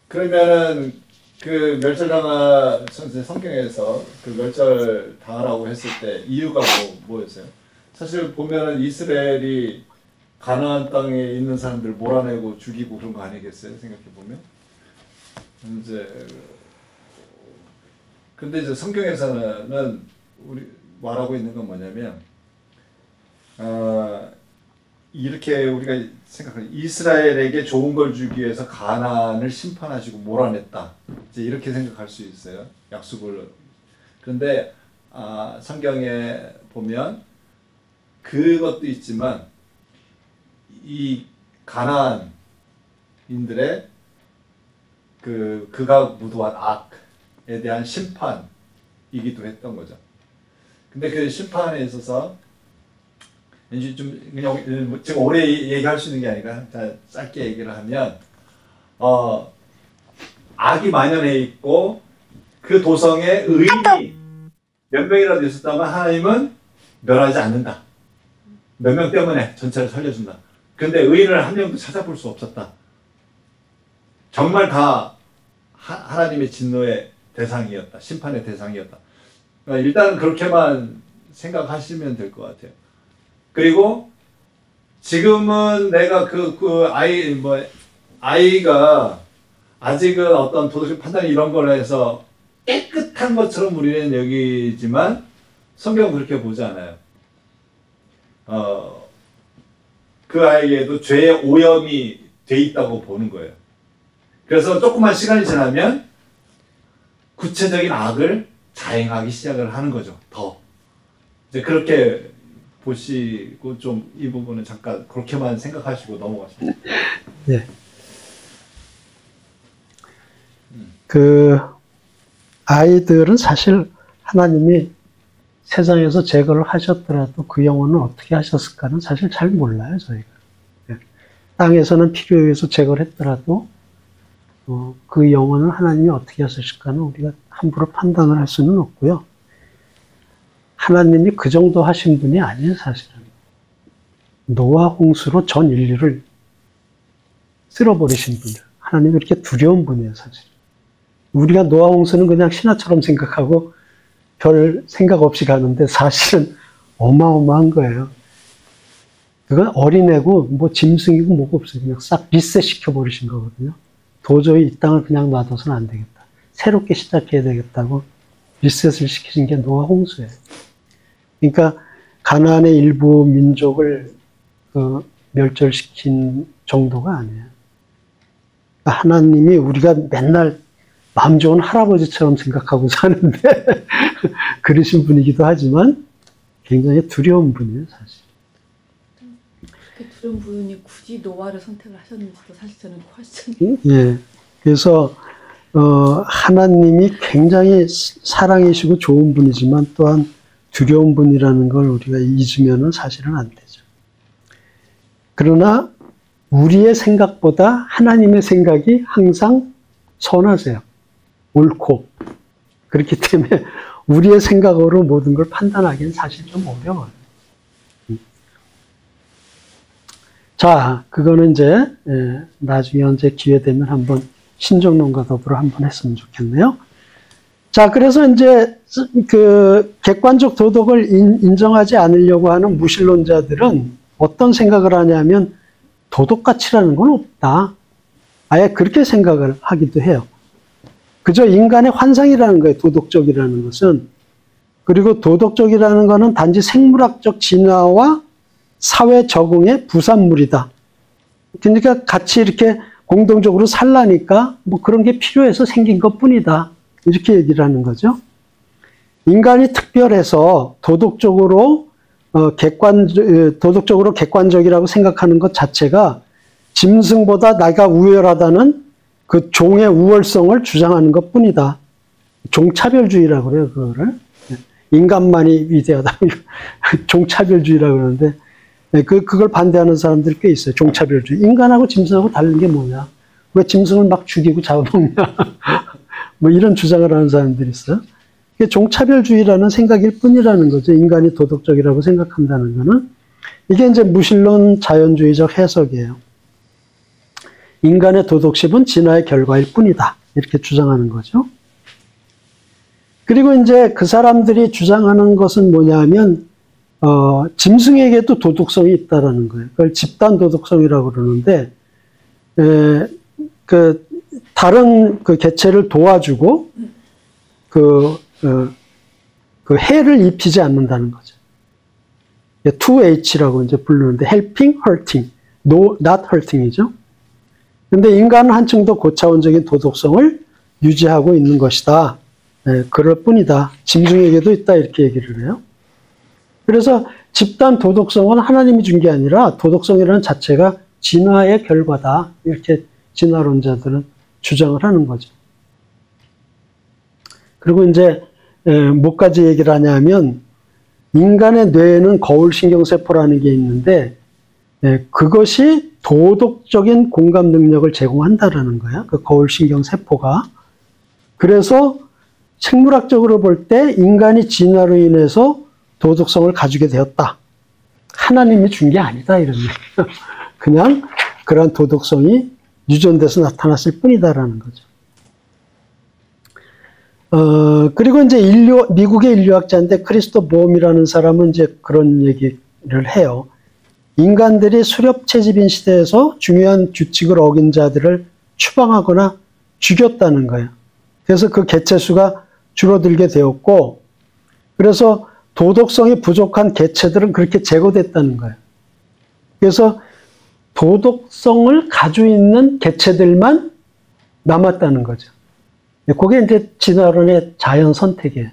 [SPEAKER 7] 그러면은 그 멸절당한 성경에서 그 멸절 당하라고 했을 때 이유가 뭐였어요? 사실 보면은 이스라엘이 가나안 땅에 있는 사람들 몰아내고 죽이고 그런 거 아니겠어요? 생각해 보면 근데 이제 성경에서는 우리 말하고 있는 건 뭐냐면 이렇게 우리가 생각하는 이스라엘에게 좋은 걸 주기 위해서 가나안을 심판하시고 몰아냈다. 이제 이렇게 생각할 수 있어요. 약속을. 그런데 성경에 보면 그것도 있지만 이 가나안인들의 그가 무도한 악에 대한 심판이기도 했던 거죠. 근데 그 심판에 있어서 왠지 좀 그냥 지금 오래 얘기할 수 있는 게 아니라 짧게 얘기를 하면 악이 만연해 있고 그 도성에 의인이 몇 명이라도 있었다면 하나님은 멸하지 않는다. 몇 명 때문에 전체를 살려준다. 근데 의인을 한 명도 찾아볼 수 없었다. 정말 다 하나님의 진노의 대상이었다. 심판의 대상이었다. 일단 그렇게만 생각하시면 될 것 같아요. 그리고 지금은 내가 아이가 아직은 어떤 도덕적 판단 이런 걸 해서 깨끗한 것처럼 우리는 여기지만 성경은 그렇게 보지 않아요. 그 아이에게도 죄의 오염이 돼 있다고 보는 거예요. 그래서 조금만 시간이 지나면 구체적인 악을 자행하기 시작을 하는 거죠. 더. 이제 그렇게 보시고 좀 이 부분은 잠깐 그렇게만 생각하시고 넘어가시면.
[SPEAKER 1] 네. 그 아이들은 사실 하나님이 세상에서 제거를 하셨더라도 그 영혼은 어떻게 하셨을까는 사실 잘 몰라요, 저희가. 네. 땅에서는 필요에 의해서 제거를 했더라도 그 영혼은 하나님이 어떻게 하셨을까는 우리가 함부로 판단을 할 수는 없고요. 하나님이 그 정도 하신 분이 아니에요, 사실은. 노아 홍수로 전 인류를 쓸어버리신 분이에요. 하나님이 그렇게 두려운 분이에요, 사실. 우리가 노아 홍수는 그냥 신화처럼 생각하고 별 생각 없이 가는데 사실은 어마어마한 거예요. 그건 어린애고 뭐 짐승이고 뭐가 없어요. 그냥 싹 리셋 시켜버리신 거거든요. 도저히 이 땅을 그냥 놔둬서는 안 되겠다. 새롭게 시작해야 되겠다고 리셋을 시키신 게 노아 홍수예요. 그러니까 가나안의 일부 민족을 멸절시킨 정도가 아니에요. 그러니까 하나님이 우리가 맨날 마음 좋은 할아버지처럼 생각하고 사는데 그러신 분이기도 하지만 굉장히 두려운 분이에요, 사실.
[SPEAKER 3] 그렇게 두려운 분이 굳이 노아를 선택을 하셨는지도 사실 저는 퀘스천이.
[SPEAKER 1] 예. 그래서 하나님이 굉장히 사랑이시고 좋은 분이지만 또한 두려운 분이라는 걸 우리가 잊으면은 사실은 안 되죠. 그러나 우리의 생각보다 하나님의 생각이 항상 선하세요. 옳고. 그렇기 때문에 우리의 생각으로 모든 걸 판단하기는 사실 좀 어려워요. 자, 그거는 이제 나중에 언제 기회 되면 한번 신정론과 더불어 한번 했으면 좋겠네요. 자, 그래서 이제 그 객관적 도덕을 인정하지 않으려고 하는 무신론자들은 어떤 생각을 하냐면 도덕 가치라는 건 없다. 아예 그렇게 생각을 하기도 해요. 그저 인간의 환상이라는 거예요, 도덕적이라는 것은. 그리고 도덕적이라는 것은 단지 생물학적 진화와 사회 적응의 부산물이다. 그러니까 같이 이렇게 공동적으로 살라니까 뭐 그런 게 필요해서 생긴 것 뿐이다. 이렇게 얘기를 하는 거죠. 인간이 특별해서 도덕적으로 객관적이라고 생각하는 것 자체가 짐승보다 나가 우월하다는 그 종의 우월성을 주장하는 것 뿐이다. 종차별주의라고 그래요, 그거를. 인간만이 위대하다. 종차별주의라고 그러는데, 그걸 반대하는 사람들이 꽤 있어요. 종차별주의. 인간하고 짐승하고 다른 게 뭐냐? 왜 짐승을 막 죽이고 잡아먹냐? 뭐 이런 주장을 하는 사람들이 있어요. 이게 종차별주의라는 생각일 뿐이라는 거죠. 인간이 도덕적이라고 생각한다는 거는. 이게 이제 무신론 자연주의적 해석이에요. 인간의 도덕심은 진화의 결과일 뿐이다. 이렇게 주장하는 거죠. 그리고 이제 그 사람들이 주장하는 것은 뭐냐면, 짐승에게도 도덕성이 있다라는 거예요. 그걸 집단 도덕성이라고 그러는데, 다른 그 개체를 도와주고, 그 해를 입히지 않는다는 거죠. 2H라고 이제 부르는데, helping, hurting. No, not hurting이죠. 근데 인간은 한층 더 고차원적인 도덕성을 유지하고 있는 것이다. 그럴 뿐이다. 짐승에게도 있다. 이렇게 얘기를 해요. 그래서 집단 도덕성은 하나님이 준 게 아니라 도덕성이라는 자체가 진화의 결과다. 이렇게 진화론자들은 주장을 하는 거죠. 그리고 이제 뭐까지 얘기를 하냐면 인간의 뇌에는 거울신경세포라는 게 있는데 그것이 도덕적인 공감 능력을 제공한다라는 거야. 그 거울신경세포가. 그래서 생물학적으로 볼 때 인간이 진화로 인해서 도덕성을 가지게 되었다. 하나님이 준 게 아니다. 이런 얘기예요. 그냥 그러한 도덕성이 유전돼서 나타났을 뿐이다라는 거죠. 그리고 이제 미국의 인류학자인데 크리스토 보험이라는 사람은 이제 그런 얘기를 해요. 인간들이 수렵채집인 시대에서 중요한 규칙을 어긴 자들을 추방하거나 죽였다는 거예요. 그래서 그 개체수가 줄어들게 되었고, 그래서 도덕성이 부족한 개체들은 그렇게 제거됐다는 거예요. 그래서 도덕성을 가지고 있는 개체들만 남았다는 거죠. 그게 이제 진화론의 자연 선택이에요.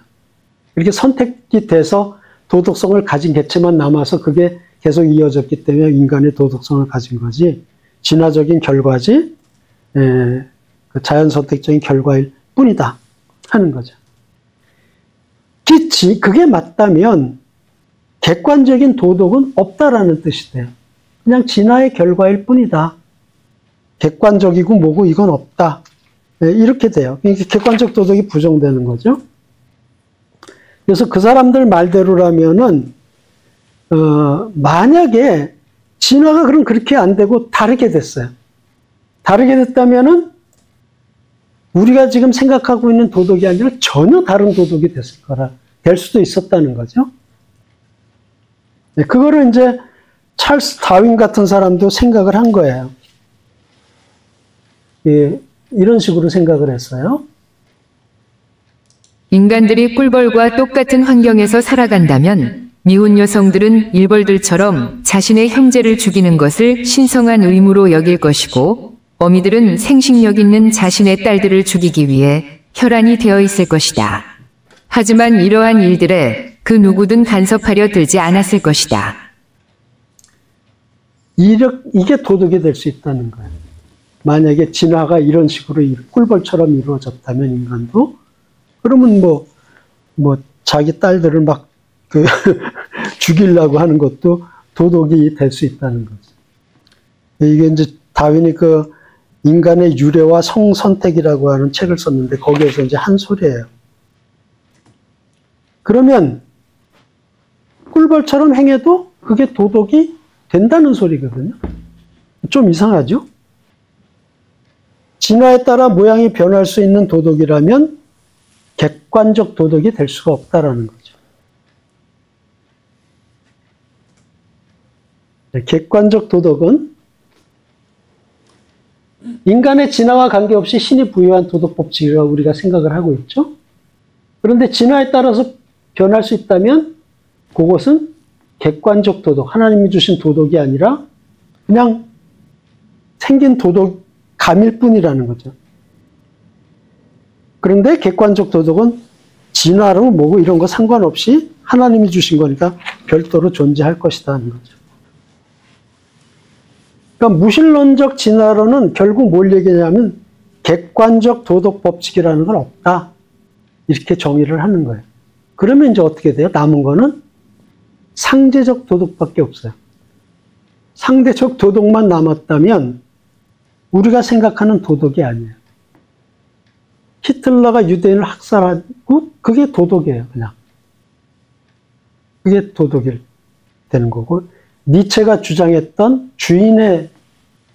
[SPEAKER 1] 이렇게 선택이 돼서 도덕성을 가진 개체만 남아서 그게 계속 이어졌기 때문에 인간의 도덕성을 가진 거지, 진화적인 결과지, 그 자연 선택적인 결과일 뿐이다 하는 거죠. 그게 맞다면 객관적인 도덕은 없다라는 뜻이 돼요. 그냥 진화의 결과일 뿐이다. 객관적이고 뭐고 이건 없다. 이렇게 돼요. 그러니까 객관적 도덕이 부정되는 거죠. 그래서 그 사람들 말대로라면은 만약에 진화가 그럼 그렇게 안 되고 다르게 됐어요. 다르게 됐다면은 우리가 지금 생각하고 있는 도덕이 아니라 전혀 다른 도덕이 될 수도 있었다는 거죠. 그거를 이제 찰스 다윈 같은 사람도 생각을 한 거예요. 이런 식으로 생각을 했어요.
[SPEAKER 8] 인간들이 꿀벌과 똑같은 환경에서 살아간다면 미혼 여성들은 일벌들처럼 자신의 형제를 죽이는 것을 신성한 의무로 여길 것이고, 어미들은 생식력 있는 자신의 딸들을 죽이기 위해 혈안이 되어 있을 것이다. 하지만 이러한 일들에 그 누구든 간섭하려 들지 않았을 것이다.
[SPEAKER 1] 이게 도덕이 될 수 있다는 거예요. 만약에 진화가 이런 식으로 꿀벌처럼 이루어졌다면 인간도, 그러면 자기 딸들을 막 죽이려고 하는 것도 도덕이 될 수 있다는 거죠. 이게 이제 다윈이 그 인간의 유래와 성선택이라고 하는 책을 썼는데 거기에서 이제 한 소리예요. 그러면 꿀벌처럼 행해도 그게 도덕이 된다는 소리거든요. 좀 이상하죠? 진화에 따라 모양이 변할 수 있는 도덕이라면 객관적 도덕이 될 수가 없다라는 거죠. 객관적 도덕은 인간의 진화와 관계없이 신이 부여한 도덕 법칙이라고 우리가 생각을 하고 있죠. 그런데 진화에 따라서 변할 수 있다면 그것은 객관적 도덕, 하나님이 주신 도덕이 아니라 그냥 생긴 도덕감일 뿐이라는 거죠. 그런데 객관적 도덕은 진화로 뭐고 이런 거 상관없이 하나님이 주신 거니까 별도로 존재할 것이다 하는 거죠. 그러니까 무신론적 진화론은 결국 뭘 얘기하냐면 객관적 도덕 법칙이라는 건 없다. 이렇게 정의를 하는 거예요. 그러면 이제 어떻게 돼요? 남은 거는 상대적 도덕밖에 없어요. 상대적 도덕만 남았다면 우리가 생각하는 도덕이 아니에요. 히틀러가 유대인을 학살하고 그게 도덕이에요, 그냥. 그게 도덕이 되는 거고, 니체가 주장했던 주인의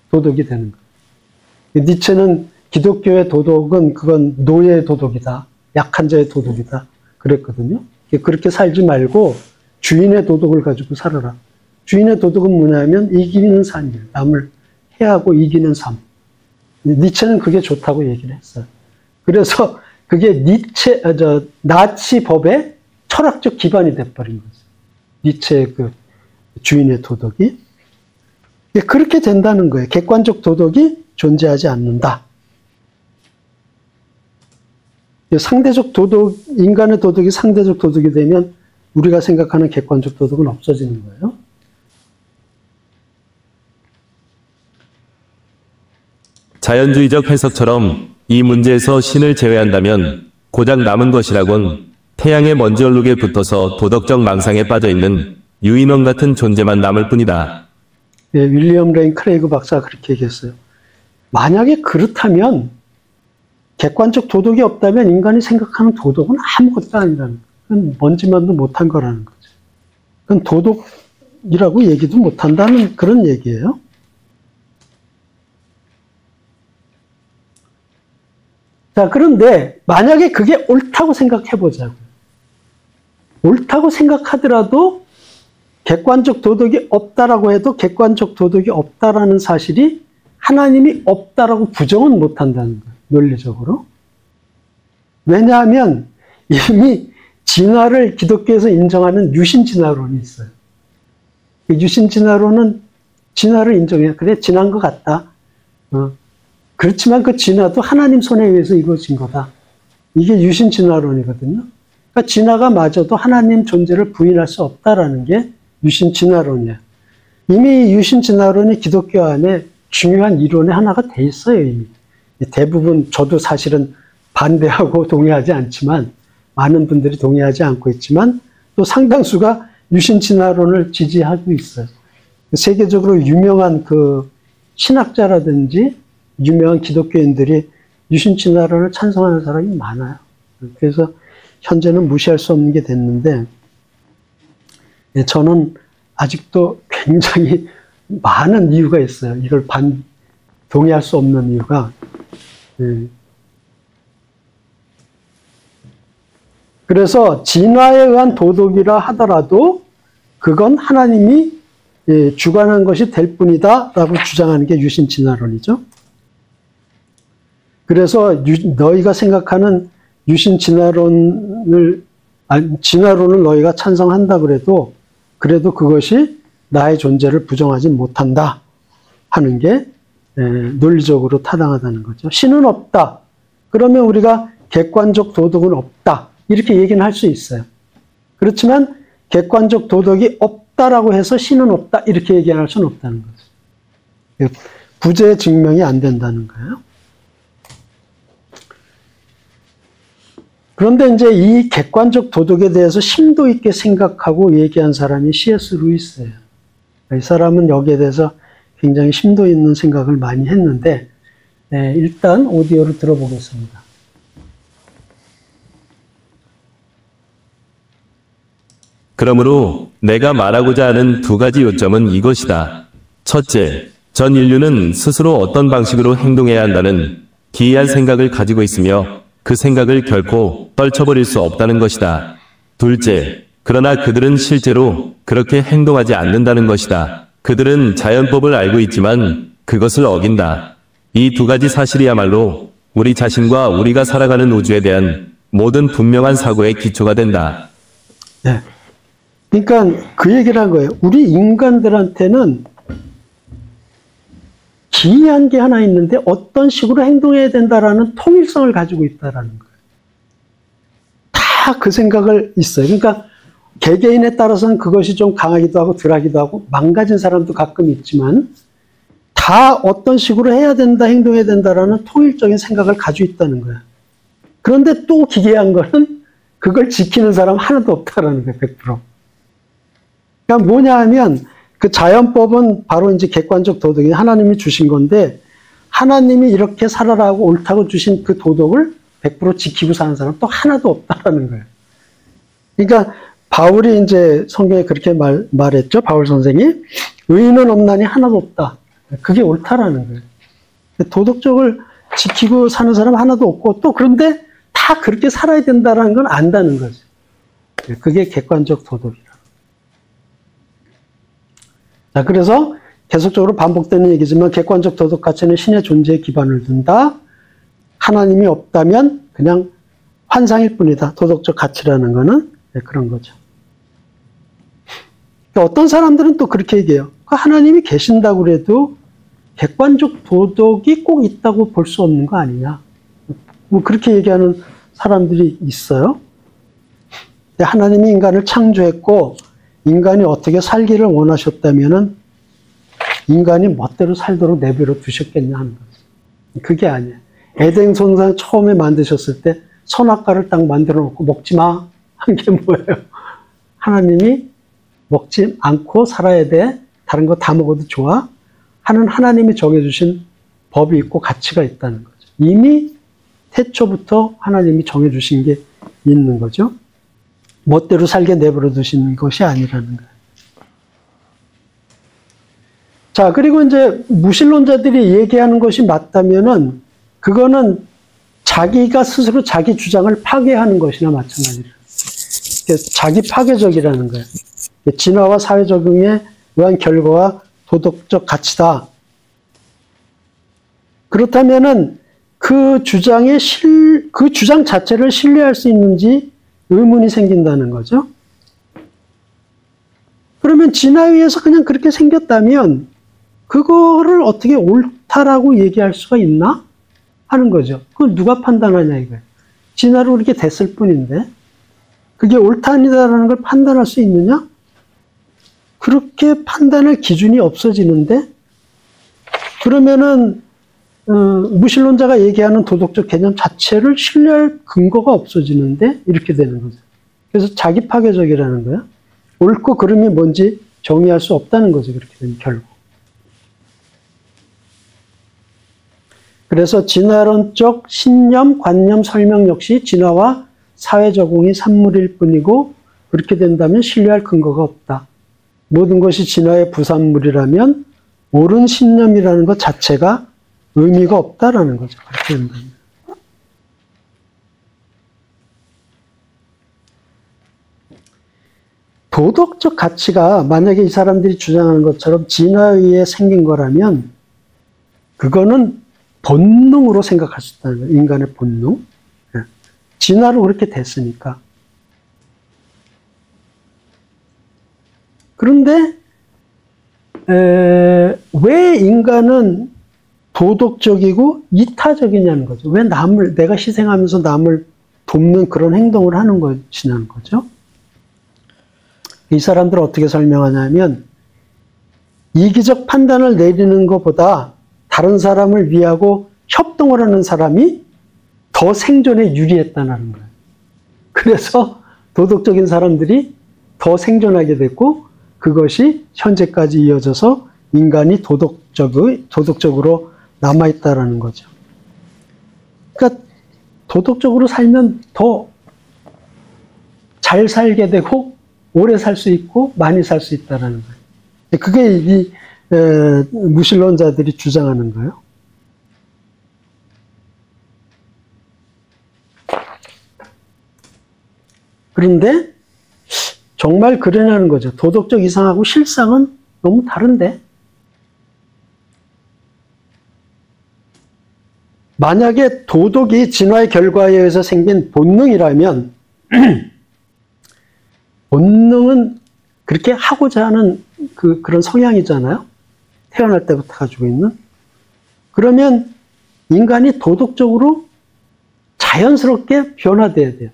[SPEAKER 1] 도덕이 되는 거예요. 니체는 기독교의 도덕은 그건 노예의 도덕이다, 약한 자의 도덕이다 그랬거든요. 그렇게 살지 말고 주인의 도덕을 가지고 살아라. 주인의 도덕은 뭐냐면 이기는 삶이에요. 남을 해하고 이기는 삶. 니체는 그게 좋다고 얘기를 했어요. 그래서 그게 나치 법의 철학적 기반이 돼버린 거죠. 니체의 그 주인의 도덕이. 그렇게 된다는 거예요. 객관적 도덕이 존재하지 않는다. 상대적 도덕, 인간의 도덕이 상대적 도덕이 되면 우리가 생각하는 객관적 도덕은 없어지는 거예요.
[SPEAKER 2] 자연주의적 해석처럼 이 문제에서 신을 제외한다면 고작 남은 것이라곤 태양의 먼지 얼룩에 붙어서 도덕적 망상에 빠져있는 유인원 같은 존재만 남을 뿐이다.
[SPEAKER 1] 예, 윌리엄 레인 크레이그 박사가 그렇게 얘기했어요. 만약에 그렇다면 객관적 도덕이 없다면 인간이 생각하는 도덕은 아무것도 아니라는 거예요. 그건 먼지만도 못한 거라는 거죠. 그건 도덕이라고 얘기도 못한다는 그런 얘기예요. 자, 그런데 만약에 그게 옳다고 생각해보자고요. 옳다고 생각하더라도 객관적 도덕이 없다라고 해도 객관적 도덕이 없다라는 사실이 하나님이 없다라고 부정은 못한다는 거예요. 논리적으로. 왜냐하면 이미 진화를 기독교에서 인정하는 유신진화론이 있어요. 유신진화론은 진화를 인정해요. 그래, 진화한 것 같다. 그렇지만 그 진화도 하나님 손에 의해서 이루어진 거다. 이게 유신진화론이거든요. 그러니까 진화가 마저도 하나님 존재를 부인할 수 없다라는 게 유신진화론이에요. 이미 유신진화론이 기독교 안에 중요한 이론의 하나가 돼 있어요, 이미. 대부분 저도 사실은 반대하고 동의하지 않지만, 많은 분들이 동의하지 않고 있지만, 또 상당수가 유신진화론을 지지하고 있어요. 세계적으로 유명한 그 신학자라든지 유명한 기독교인들이 유신진화론을 찬성하는 사람이 많아요. 그래서 현재는 무시할 수 없는 게 됐는데, 저는 아직도 굉장히 많은 이유가 있어요. 이걸 동의할 수 없는 이유가. 그래서 진화에 의한 도덕이라 하더라도 그건 하나님이 주관한 것이 될 뿐이다 라고 주장하는 게 유신진화론이죠. 그래서 너희가 생각하는 진화론을 너희가 찬성한다 그래도 그것이 나의 존재를 부정하지 못한다 하는 게 논리적으로 타당하다는 거죠. 신은 없다. 그러면 우리가 객관적 도덕은 없다. 이렇게 얘기는 할 수 있어요. 그렇지만 객관적 도덕이 없다라고 해서 신은 없다. 이렇게 얘기할 수는 없다는 거죠. 부재 증명이 안 된다는 거예요. 그런데 이제 이 객관적 도덕에 대해서 심도 있게 생각하고 얘기한 사람이 C.S. 루이스예요. 이 사람은 여기에 대해서 굉장히 심도 있는 생각을 많이 했는데, 일단 오디오를 들어보겠습니다.
[SPEAKER 2] 그러므로 내가 말하고자 하는 두 가지 요점은 이것이다. 첫째, 전 인류는 스스로 어떤 방식으로 행동해야 한다는 기이한 생각을 가지고 있으며 그 생각을 결코 떨쳐버릴 수 없다는 것이다. 둘째, 그러나 그들은 실제로 그렇게 행동하지 않는다는 것이다. 그들은 자연법을 알고 있지만 그것을 어긴다. 이 두 가지 사실이야말로 우리 자신과 우리가 살아가는 우주에 대한 모든 분명한 사고의 기초가 된다.
[SPEAKER 1] 네. 그러니까 그 얘기를 한 거예요. 우리 인간들한테는 기이한 게 하나 있는데 어떤 식으로 행동해야 된다라는 통일성을 가지고 있다라는 거예요. 다 그 생각을 있어요. 그러니까 개개인에 따라서는 그것이 좀 강하기도 하고 덜하기도 하고 망가진 사람도 가끔 있지만 다 어떤 식으로 해야 된다, 행동해야 된다라는 통일적인 생각을 가지고 있다는 거예요. 그런데 또 기괴한 거는 그걸 지키는 사람 하나도 없다라는 거예요, 100%. 그러니까 뭐냐 하면 그 자연법은 바로 이제 객관적 도덕이 하나님이 주신 건데 하나님이 이렇게 살아라고 옳다고 주신 그 도덕을 100% 지키고 사는 사람 또 하나도 없다라는 거예요. 그러니까 바울이 이제 성경에 그렇게 말했죠. 바울 선생이 의인은 없나니 하나도 없다. 그게 옳다라는 거예요. 도덕적을 지키고 사는 사람 하나도 없고 또 그런데 다 그렇게 살아야 된다라는 건 안다는 거죠. 그게 객관적 도덕이라. 자, 그래서 계속적으로 반복되는 얘기지만 객관적 도덕 가치는 신의 존재에 기반을 둔다. 하나님이 없다면 그냥 환상일 뿐이다. 도덕적 가치라는 거는 그런 거죠. 어떤 사람들은 또 그렇게 얘기해요. 하나님이 계신다고 그래도 객관적 도덕이 꼭 있다고 볼 수 없는 거 아니냐. 뭐 그렇게 얘기하는 사람들이 있어요. 하나님이 인간을 창조했고 인간이 어떻게 살기를 원하셨다면은 인간이 멋대로 살도록 내버려 두셨겠냐 하는 거죠. 그게 아니에요. 에덴 동산 처음에 만드셨을 때 선악과를 딱 만들어 놓고 먹지 마 한 게 뭐예요? 하나님이 먹지 않고 살아야 돼. 다른 거 다 먹어도 좋아. 하는 하나님이 정해주신 법이 있고 가치가 있다는 거죠. 이미 태초부터 하나님이 정해주신 게 있는 거죠. 멋대로 살게 내버려 두신 것이 아니라는 거예요. 자, 그리고 이제 무신론자들이 얘기하는 것이 맞다면은 그거는 자기가 스스로 자기 주장을 파괴하는 것이나 마찬가지라. 자기 파괴적이라는 거예요. 진화와 사회 적응에 의한 결과와 도덕적 가치다. 그렇다면은 그 주장 자체를 신뢰할 수 있는지 의문이 생긴다는 거죠. 그러면 진화위에서 그냥 그렇게 생겼다면 그거를 어떻게 옳다라고 얘기할 수가 있나? 하는 거죠. 그걸 누가 판단하냐 이거예요. 진화로 이렇게 됐을 뿐인데 그게 옳다 아니다라는 걸 판단할 수 있느냐? 그렇게 판단할 기준이 없어지는데 그러면은 무신론자가 얘기하는 도덕적 개념 자체를 신뢰할 근거가 없어지는데 이렇게 되는 거죠. 그래서 자기 파괴적이라는 거야. 옳고 그름이 뭔지 정의할 수 없다는 거죠. 그렇게 되면 결국. 그래서 진화론적 신념, 관념, 설명 역시 진화와 사회 적응이 산물일 뿐이고 그렇게 된다면 신뢰할 근거가 없다. 모든 것이 진화의 부산물이라면 옳은 신념이라는 것 자체가 의미가 없다라는 거죠. 그렇게 된다면. 도덕적 가치가 만약에 이 사람들이 주장하는 것처럼 진화에 의해 생긴 거라면 그거는 본능으로 생각할 수 있다는 거예요. 인간의 본능. 진화로 그렇게 됐으니까. 그런데 왜 인간은 도덕적이고 이타적이냐는 거죠. 왜 내가 희생하면서 남을 돕는 그런 행동을 하는 것이냐는 거죠. 이 사람들은 어떻게 설명하냐면 이기적 판단을 내리는 것보다 다른 사람을 위하고 협동을 하는 사람이 더 생존에 유리했다는 거예요. 그래서 도덕적인 사람들이 더 생존하게 됐고 그것이 현재까지 이어져서 인간이 도덕적으로 남아있다라는 거죠. 그러니까 도덕적으로 살면 더 잘 살게 되고 오래 살 수 있고 많이 살 수 있다는 거예요. 그게 이 무신론자들이 주장하는 거예요. 그런데 정말 그러냐는 거죠. 도덕적 이상하고 실상은 너무 다른데 만약에 도덕이 진화의 결과에 의해서 생긴 본능이라면 본능은 그렇게 하고자 하는 그런 성향이잖아요. 태어날 때부터 가지고 있는. 그러면 인간이 도덕적으로 자연스럽게 변화돼야 돼요.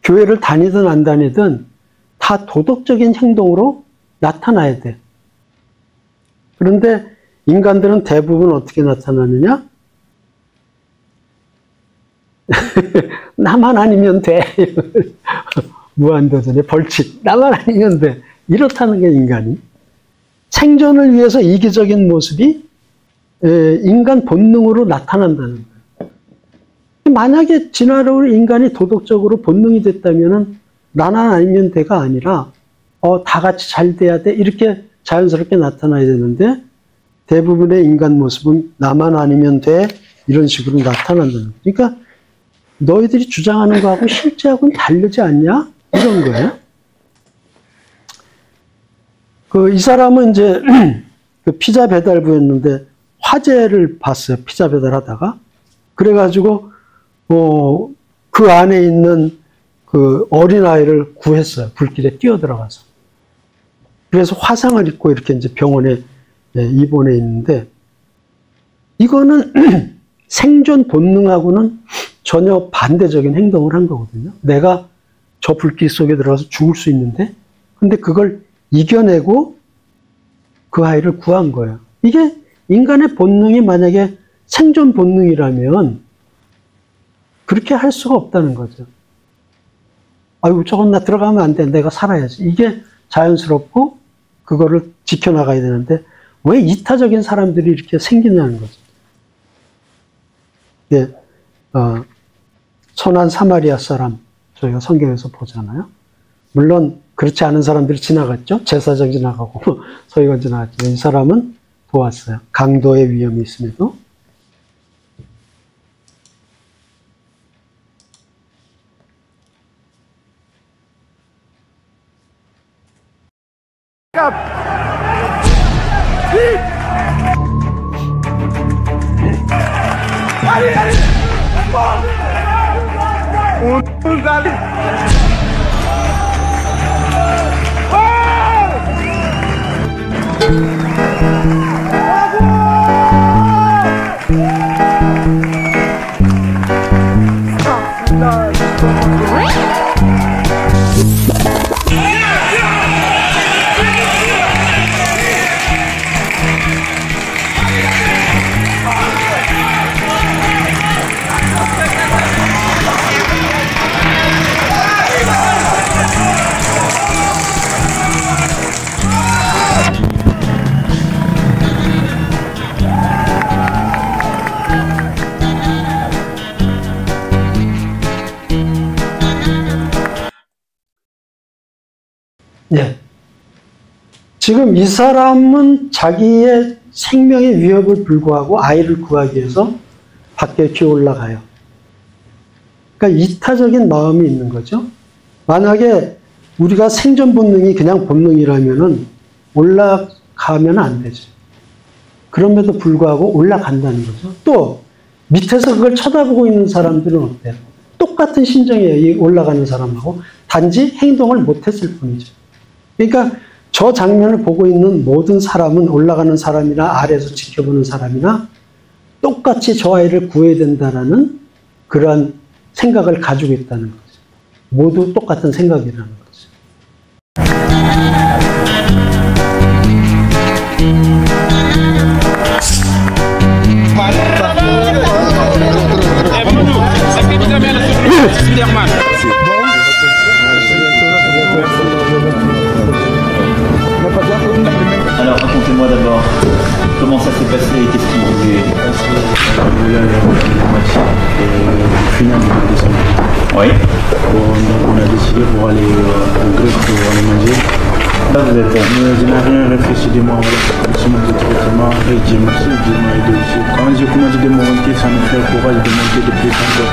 [SPEAKER 1] 교회를 다니든 안 다니든 다 도덕적인 행동으로 나타나야 돼요. 그런데 인간들은 대부분 어떻게 나타나느냐? 나만 아니면 돼. 무한도전의 벌칙. 나만 아니면 돼. 이렇다는 게 인간이. 생존을 위해서 이기적인 모습이 인간 본능으로 나타난다는 거예요. 만약에 진화로 인간이 도덕적으로 본능이 됐다면 나만 아니면 돼가 아니라 다 같이 잘 돼야 돼. 이렇게 자연스럽게 나타나야 되는데 대부분의 인간 모습은 나만 아니면 돼. 이런 식으로 나타난다는 거예요. 그러니까 너희들이 주장하는 거하고 실제하고는 다르지 않냐? 이런 거예요. 이 사람은 이제 피자 배달부였는데 화재를 봤어요. 피자 배달하다가. 그래가지고 그 안에 있는 그 어린아이를 구했어요. 불길에 뛰어들어가서. 그래서 화상을 입고 이렇게 이제 병원에 입원해 있는데 이거는 생존 본능하고는 전혀 반대적인 행동을 한 거거든요. 내가 저 불길 속에 들어가서 죽을 수 있는데 근데 그걸 이겨내고 그 아이를 구한 거예요. 이게 인간의 본능이 만약에 생존 본능이라면 그렇게 할 수가 없다는 거죠. 아이고 저건 나 들어가면 안 돼. 내가 살아야지. 이게 자연스럽고 그거를 지켜나가야 되는데 왜 이타적인 사람들이 이렇게 생기냐는 거죠. 예, 선한 사마리아 사람 저희가 성경에서 보잖아요. 물론 그렇지 않은 사람들이 지나갔죠. 제사장 지나가고 서기관 지나갔죠. 이 사람은 도왔어요. 강도의 위험이 있음에도.
[SPEAKER 9] Un dale.
[SPEAKER 1] 예. 지금 이 사람은 자기의 생명의 위협을 불구하고 아이를 구하기 위해서 밖에 기어 올라가요. 그러니까 이타적인 마음이 있는 거죠. 만약에 우리가 생존 본능이 그냥 본능이라면은 올라가면 안 되죠. 그럼에도 불구하고 올라간다는 거죠. 또 밑에서 그걸 쳐다보고 있는 사람들은 어때요? 똑같은 심정이에요. 이 올라가는 사람하고. 단지 행동을 못했을 뿐이죠. 그러니까 저 장면을 보고 있는 모든 사람은 올라가는 사람이나 아래에서 지켜보는 사람이나 똑같이 저 아이를 구해야 된다라는 그러한 생각을 가지고 있다는 거죠. 모두 똑같은 생각이라는 거죠.
[SPEAKER 9] Alors racontez-moi d'abord comment ça s'est passé et qu'est-ce qui vous est... Oui.
[SPEAKER 10] Donc on a décidé pour aller en Grèce pour aller manger. Là vous êtes mais je n'ai rien réfléchi de moi, voilà. Je me suis traitement et Dieu merci, Dieu m'a aidé aussi. Quand j'ai commencé de monter, ça me fait courage de monter de plus en plus.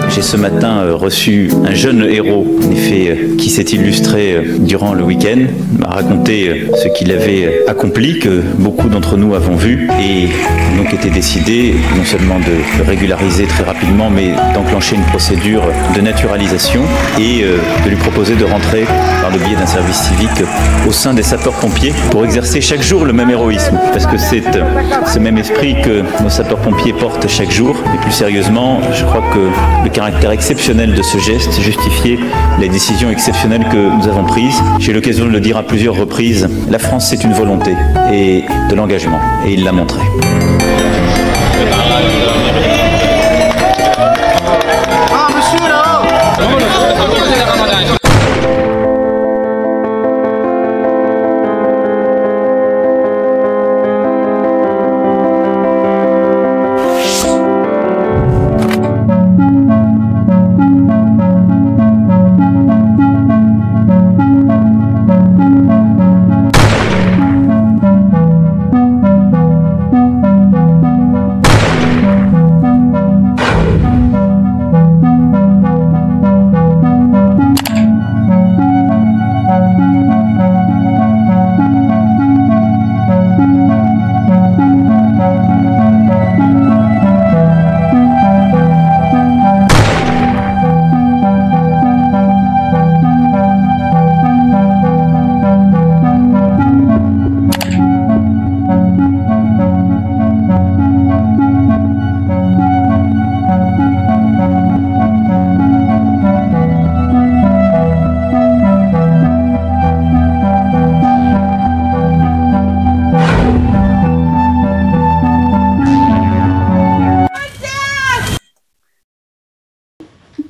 [SPEAKER 9] J'ai ce matin reçu un jeune héros, en effet, qui s'est illustré durant le week-end, m'a raconté ce qu'il avait accompli, que beaucoup d'entre nous avons vu, et donc était décidé non seulement de le régulariser très rapidement, mais d'enclencher une procédure de naturalisation et de lui proposer de rentrer par le biais d'un service civique au sein des sapeurs-pompiers pour exercer chaque jour le même héroïsme, parce que c'est ce même esprit que nos sapeurs-pompiers portent chaque jour, et plus sérieusement, je crois que le caractère exceptionnel de ce geste justifiait les décisions exceptionnelles que nous avons prises. J'ai eu l'occasion de le dire à plusieurs reprises, la France c'est une volonté et de l'engagement, et il l'a montré.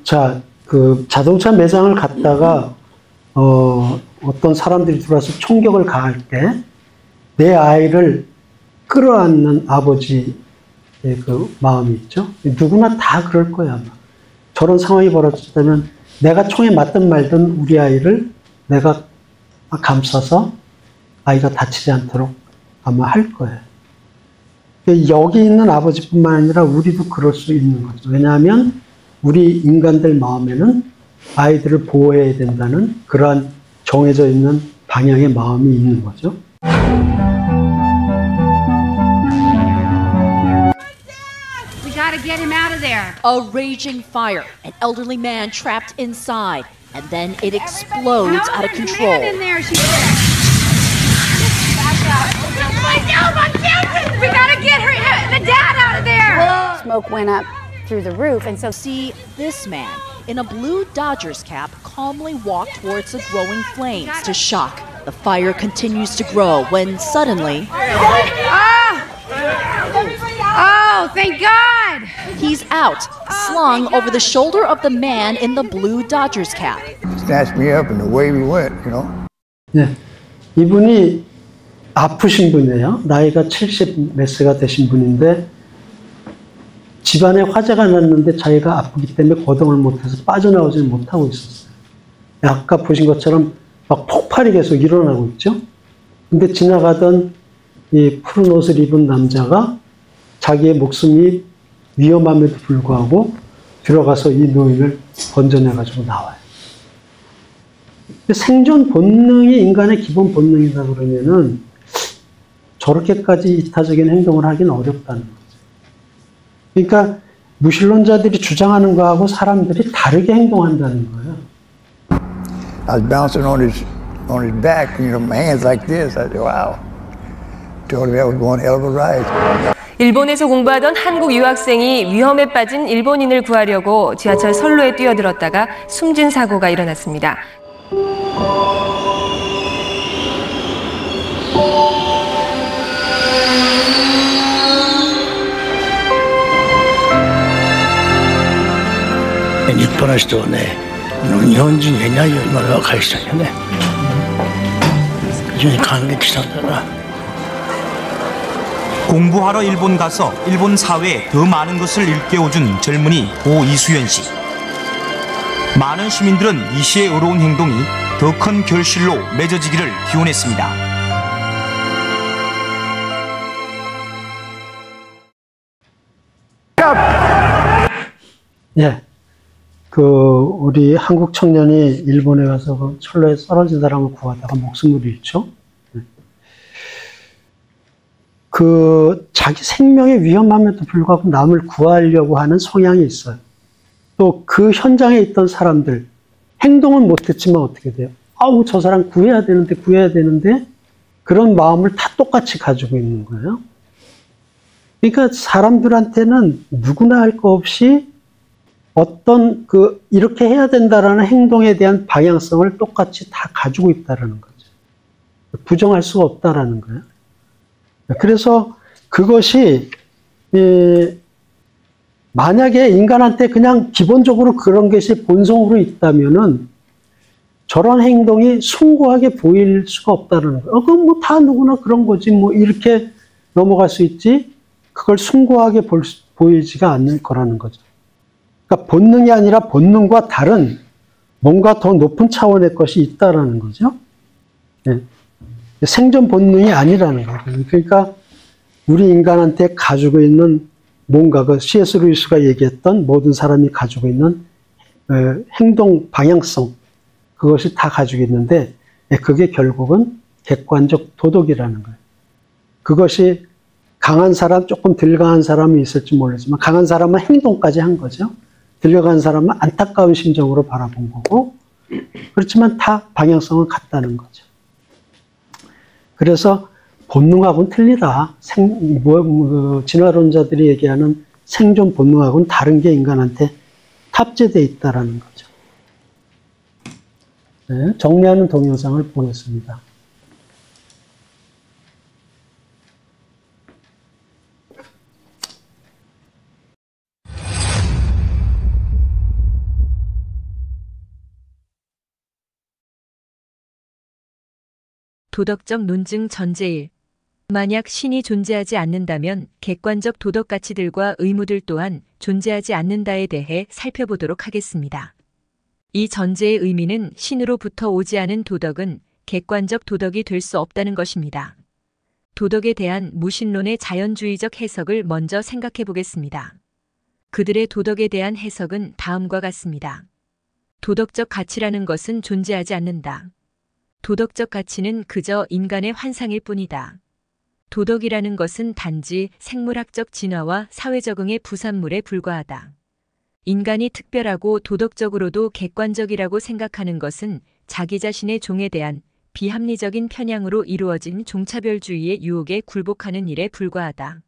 [SPEAKER 1] 자, 그 자동차 매장을 갔다가 어떤 사람들이 들어와서 총격을 가할 때 내 아이를 끌어안는 아버지의 그 마음이 있죠. 누구나 다 그럴 거야, 아마. 저런 상황이 벌어졌다면 내가 총에 맞든 말든 우리 아이를 내가 감싸서 아이가 다치지 않도록 아마 할 거예요. 여기 있는 아버지뿐만 아니라 우리도 그럴 수 있는 거죠. 왜냐하면 우리 인간들 마음에는 아이들을 보호해야 된다는 그러한 정해져 있는 방향의 마음이 있는 거죠.
[SPEAKER 11] We gotta get him out of there. A raging fire. An elderly man trapped inside. and then it explodes out of control.
[SPEAKER 12] We gotta get the dad out of there!
[SPEAKER 13] Smoke went up through the roof, and so
[SPEAKER 11] See this man in a blue Dodgers cap calmly walk towards the growing flames. To shock, the fire continues to grow when suddenly
[SPEAKER 12] Oh, thank God!
[SPEAKER 11] he's out, slung over the shoulder of the man in the blue Dodgers cap.
[SPEAKER 14] Snatched me up and away we went, you know.
[SPEAKER 1] 네, 이분이 아프신 분이에요. 나이가 70 몇 세가 되신 분인데 집안에 화재가 났는데 자기가 아프기 때문에 거동을 못해서 빠져나오지 못하고 있었어요. 아까 보신 것처럼 막 폭발이 계속 일어나고 있죠. 근데 지나가던 이 푸른 옷을 입은 남자가 자기의 목숨이 위험함에도 불구하고 들어가서 이 노인을 건져내가지고 나와요. 생존 본능이 인간의 기본 본능이다 그러면은 저렇게까지 이타적인 행동을 하기는 어렵다는 거죠. 그러니까 무신론자들이 주장하는 거하고 사람들이 다르게 행동한다는 거예요.
[SPEAKER 14] I was bouncing on his back, you know, my hands like this. I said, wow. Told him I was going hell of a ride.
[SPEAKER 15] 일본에서 공부하던 한국 유학생이 위험에 빠진 일본인을 구하려고 지하철 선로에 뛰어들었다가 숨진 사고가 일어났습니다.
[SPEAKER 16] 日本の人はね、日本人がいないよ、今の若い人にはね。非常に感激したんだな。
[SPEAKER 17] 공부하러 일본 가서 일본 사회에 더 많은 것을 일깨워준 젊은이 고 이수연 씨. 많은 시민들은 이 씨의 의로운 행동이 더 큰 결실로 맺어지기를 기원했습니다.
[SPEAKER 1] 예, 우리 한국 청년이 일본에 가서 그 철로에 떨어진 사람을 구하다가 목숨을 잃죠. 자기 생명의 위험함에도 불구하고 남을 구하려고 하는 성향이 있어요. 또 그 현장에 있던 사람들, 행동은 못했지만 어떻게 돼요? 아우, 저 사람 구해야 되는데, 그런 마음을 다 똑같이 가지고 있는 거예요. 그러니까 사람들한테는 누구나 할 거 없이 어떤 이렇게 해야 된다라는 행동에 대한 방향성을 똑같이 다 가지고 있다라는 거죠. 부정할 수가 없다라는 거예요. 그래서 그것이 만약에 인간한테 그냥 기본적으로 그런 것이 본성으로 있다면은 저런 행동이 숭고하게 보일 수가 없다는 거예요. 그건 뭐 다 누구나 그런 거지 뭐 이렇게 넘어갈 수 있지 그걸 숭고하게 보이지가 않을 거라는 거죠. 그러니까 본능이 아니라 본능과 다른 뭔가 더 높은 차원의 것이 있다라는 거죠. 네. 생존 본능이 아니라는 거예요. 그러니까 우리 인간한테 가지고 있는 뭔가 C.S. 루이스가 얘기했던 모든 사람이 가지고 있는 행동 방향성 그것이 다 가지고 있는데 그게 결국은 객관적 도덕이라는 거예요. 그것이 강한 사람, 조금 덜 강한 사람이 있을지 모르지만 강한 사람은 행동까지 한 거죠. 덜 강한 사람은 안타까운 심정으로 바라본 거고 그렇지만 다 방향성은 같다는 거죠. 그래서 본능하고는 틀리다. 진화론자들이 얘기하는 생존 본능하고는 다른 게 인간한테 탑재되어 있다는 거죠. 네, 정리하는 동영상을 보겠습니다.
[SPEAKER 6] 도덕적 논증 전제1. 만약 신이 존재하지 않는다면 객관적 도덕 가치들과 의무들 또한 존재하지 않는다에 대해 살펴보도록 하겠습니다. 이 전제의 의미는 신으로부터 오지 않은 도덕은 객관적 도덕이 될 수 없다는 것입니다. 도덕에 대한 무신론의 자연주의적 해석을 먼저 생각해 보겠습니다. 그들의 도덕에 대한 해석은 다음과 같습니다. 도덕적 가치라는 것은 존재하지 않는다. 도덕적 가치는 그저 인간의 환상일 뿐이다. 도덕이라는 것은 단지 생물학적 진화와 사회 적응의 부산물에 불과하다. 인간이 특별하고 도덕적으로도 객관적이라고 생각하는 것은 자기 자신의 종에 대한 비합리적인 편향으로 이루어진 종차별주의의 유혹에 굴복하는 일에 불과하다.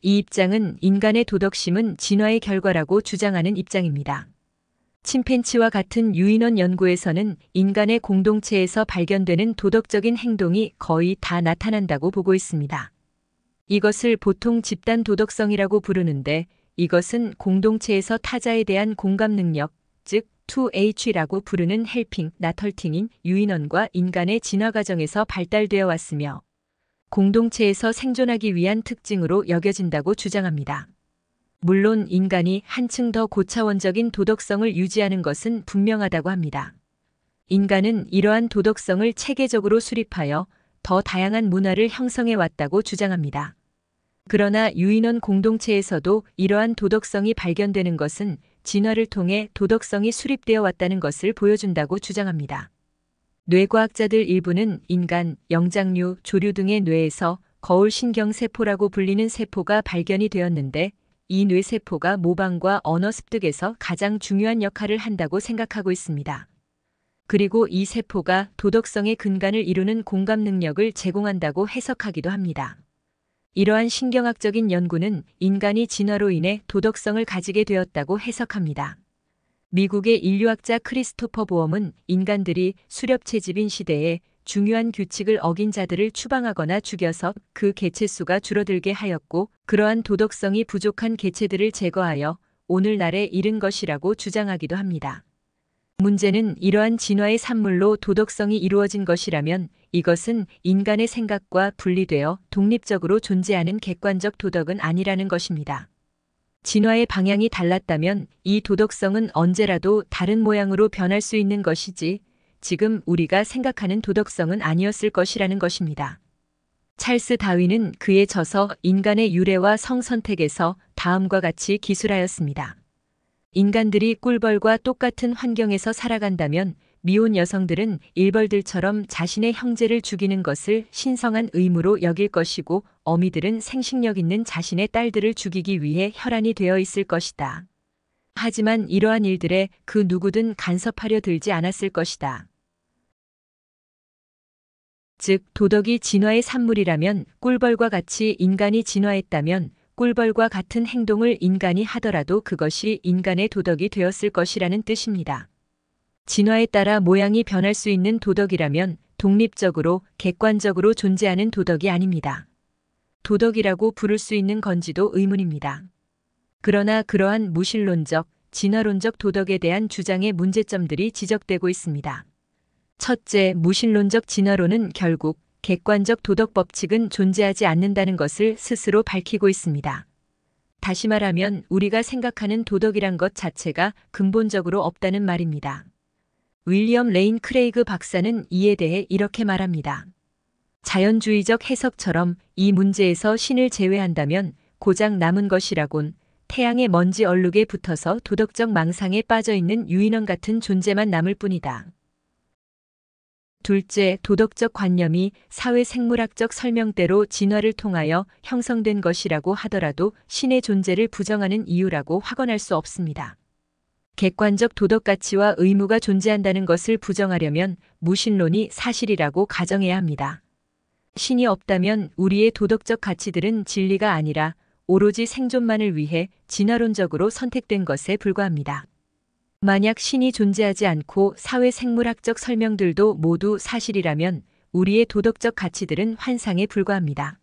[SPEAKER 6] 이 입장은 인간의 도덕심은 진화의 결과라고 주장하는 입장입니다. 침팬지와 같은 유인원 연구에서는 인간의 공동체에서 발견되는 도덕적인 행동이 거의 다 나타난다고 보고 있습니다. 이것을 보통 집단 도덕성이라고 부르는데 이것은 공동체에서 타자에 대한 공감 능력, 즉 2H라고 부르는 헬핑, 나털팅인 유인원과 인간의 진화 과정에서 발달되어 왔으며 공동체에서 생존하기 위한 특징으로 여겨진다고 주장합니다. 물론 인간이 한층 더 고차원적인 도덕성을 유지하는 것은 분명하다고 합니다. 인간은 이러한 도덕성을 체계적으로 수립하여 더 다양한 문화를 형성해 왔다고 주장합니다. 그러나 유인원 공동체에서도 이러한 도덕성이 발견되는 것은 진화를 통해 도덕성이 수립되어 왔다는 것을 보여준다고 주장합니다. 뇌과학자들 일부는 인간, 영장류, 조류 등의 뇌에서 거울신경세포라고 불리는 세포가 발견이 되었는데 이 뇌세포가 모방과 언어 습득에서 가장 중요한 역할을 한다고 생각하고 있습니다. 그리고 이 세포가 도덕성의 근간을 이루는 공감 능력을 제공한다고 해석하기도 합니다. 이러한 신경학적인 연구는 인간이 진화로 인해 도덕성을 가지게 되었다고 해석합니다. 미국의 인류학자 크리스토퍼 보엄은 인간들이 수렵채집인 시대에 중요한 규칙을 어긴 자들을 추방하거나 죽여서 그 개체수가 줄어들게 하였고 그러한 도덕성이 부족한 개체들을 제거하여 오늘날에 이른 것이라고 주장하기도 합니다. 문제는 이러한 진화의 산물로 도덕성이 이루어진 것이라면 이것은 인간의 생각과 분리되어 독립적으로 존재하는 객관적 도덕은 아니라는 것입니다. 진화의 방향이 달랐다면 이 도덕성은 언제라도 다른 모양으로 변할 수 있는 것이지 지금 우리가 생각하는 도덕성은 아니었을 것이라는 것입니다. 찰스 다윈은 그의 저서 인간의 유래와 성선택에서 다음과 같이 기술하였습니다. 인간들이 꿀벌과 똑같은 환경에서 살아간다면 미혼 여성들은 일벌들처럼 자신의 형제를 죽이는 것을 신성한 의무로 여길 것이고 어미들은 생식력 있는 자신의 딸들을 죽이기 위해 혈안이 되어 있을 것이다. 하지만 이러한 일들에 그 누구든 간섭하려 들지 않았을 것이다. 즉 도덕이 진화의 산물이라면 꿀벌과 같이 인간이 진화했다면 꿀벌과 같은 행동을 인간이 하더라도 그것이 인간의 도덕이 되었을 것이라는 뜻입니다. 진화에 따라 모양이 변할 수 있는 도덕이라면 독립적으로 객관적으로 존재하는 도덕이 아닙니다. 도덕이라고 부를 수 있는 건지도 의문입니다. 그러나 그러한 무신론적, 진화론적 도덕에 대한 주장의 문제점들이 지적되고 있습니다. 첫째, 무신론적 진화론은 결국 객관적 도덕 법칙은 존재하지 않는다는 것을 스스로 밝히고 있습니다. 다시 말하면 우리가 생각하는 도덕이란 것 자체가 근본적으로 없다는 말입니다. 윌리엄 레인 크레이그 박사는 이에 대해 이렇게 말합니다. 자연주의적 해석처럼 이 문제에서 신을 제외한다면 고작 남은 것이라곤 태양의 먼지 얼룩에 붙어서 도덕적 망상에 빠져있는 유인원 같은 존재만 남을 뿐이다. 둘째, 도덕적 관념이 사회생물학적 설명대로 진화를 통하여 형성된 것이라고 하더라도 신의 존재를 부정하는 이유라고 확언할 수 없습니다. 객관적 도덕 가치와 의무가 존재한다는 것을 부정하려면 무신론이 사실이라고 가정해야 합니다. 신이 없다면 우리의 도덕적 가치들은 진리가 아니라 오로지 생존만을 위해 진화론적으로 선택된 것에 불과합니다. 만약 신이 존재하지 않고 사회생물학적 설명들도 모두 사실이라면 우리의 도덕적 가치들은 환상에 불과합니다.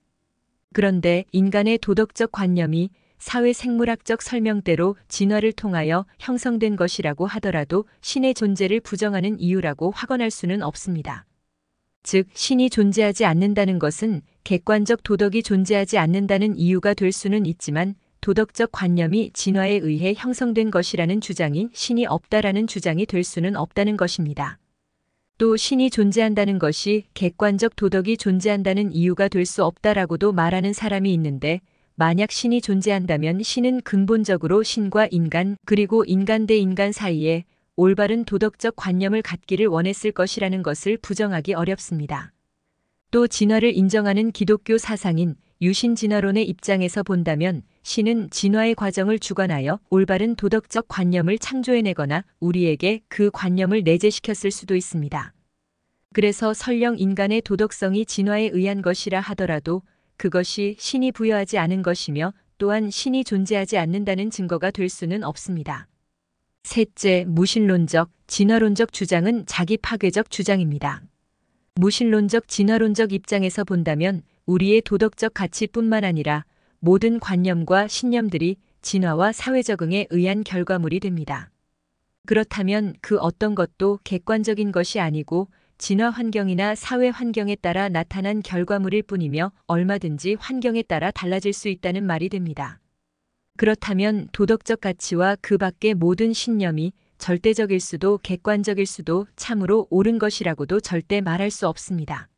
[SPEAKER 6] 그런데 인간의 도덕적 관념이 사회생물학적 설명대로 진화를 통하여 형성된 것이라고 하더라도 신의 존재를 부정하는 이유라고 확언할 수는 없습니다. 즉, 신이 존재하지 않는다는 것은 객관적 도덕이 존재하지 않는다는 이유가 될 수는 있지만 도덕적 관념이 진화에 의해 형성된 것이라는 주장이 신이 없다라는 주장이 될 수는 없다는 것입니다. 또 신이 존재한다는 것이 객관적 도덕이 존재한다는 이유가 될 수 없다라고도 말하는 사람이 있는데 만약 신이 존재한다면 신은 근본적으로 신과 인간 그리고 인간 대 인간 사이에 올바른 도덕적 관념을 갖기를 원했을 것이라는 것을 부정하기 어렵습니다. 또 진화를 인정하는 기독교 사상인 유신 진화론의 입장에서 본다면 신은 진화의 과정을 주관하여 올바른 도덕적 관념을 창조해내거나 우리에게 그 관념을 내재시켰을 수도 있습니다. 그래서 설령 인간의 도덕성이 진화에 의한 것이라 하더라도 그것이 신이 부여하지 않은 것이며 또한 신이 존재하지 않는다는 증거가 될 수는 없습니다. 셋째, 무신론적, 진화론적 주장은 자기 파괴적 주장입니다. 무신론적, 진화론적 입장에서 본다면 우리의 도덕적 가치뿐만 아니라 모든 관념과 신념들이 진화와 사회 적응에 의한 결과물이 됩니다. 그렇다면 그 어떤 것도 객관적인 것이 아니고 진화 환경이나 사회 환경에 따라 나타난 결과물일 뿐이며 얼마든지 환경에 따라 달라질 수 있다는 말이 됩니다. 그렇다면 도덕적 가치와 그 밖의 모든 신념이 절대적일 수도 객관적일 수도 참으로 옳은 것이라고도 절대 말할 수 없습니다.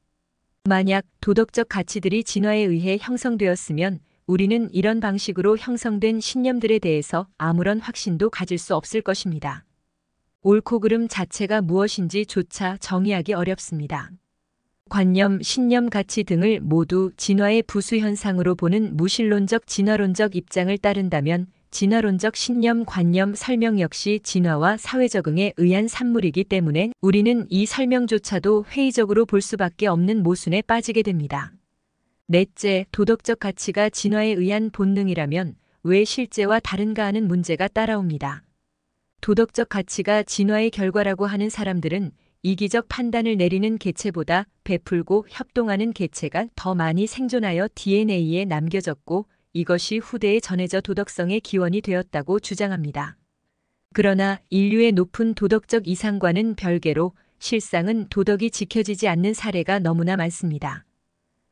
[SPEAKER 6] 만약 도덕적 가치들이 진화에 의해 형성되었으면 우리는 이런 방식으로 형성된 신념들에 대해서 아무런 확신도 가질 수 없을 것입니다. 옳고 그름 자체가 무엇인지조차 정의하기 어렵습니다. 관념, 신념, 가치 등을 모두 진화의 부수 현상으로 보는 무신론적, 진화론적 입장을 따른다면 진화론적 신념, 관념, 설명 역시 진화와 사회 적응에 의한 산물이기 때문에 우리는 이 설명조차도 회의적으로 볼 수밖에 없는 모순에 빠지게 됩니다. 넷째, 도덕적 가치가 진화에 의한 본능이라면 왜 실제와 다른가 하는 문제가 따라옵니다. 도덕적 가치가 진화의 결과라고 하는 사람들은 이기적 판단을 내리는 개체보다 베풀고 협동하는 개체가 더 많이 생존하여 DNA에 남겨졌고 이것이 후대에 전해져 도덕성의 기원이 되었다고 주장합니다. 그러나 인류의 높은 도덕적 이상과는 별개로 실상은 도덕이 지켜지지 않는 사례가 너무나 많습니다.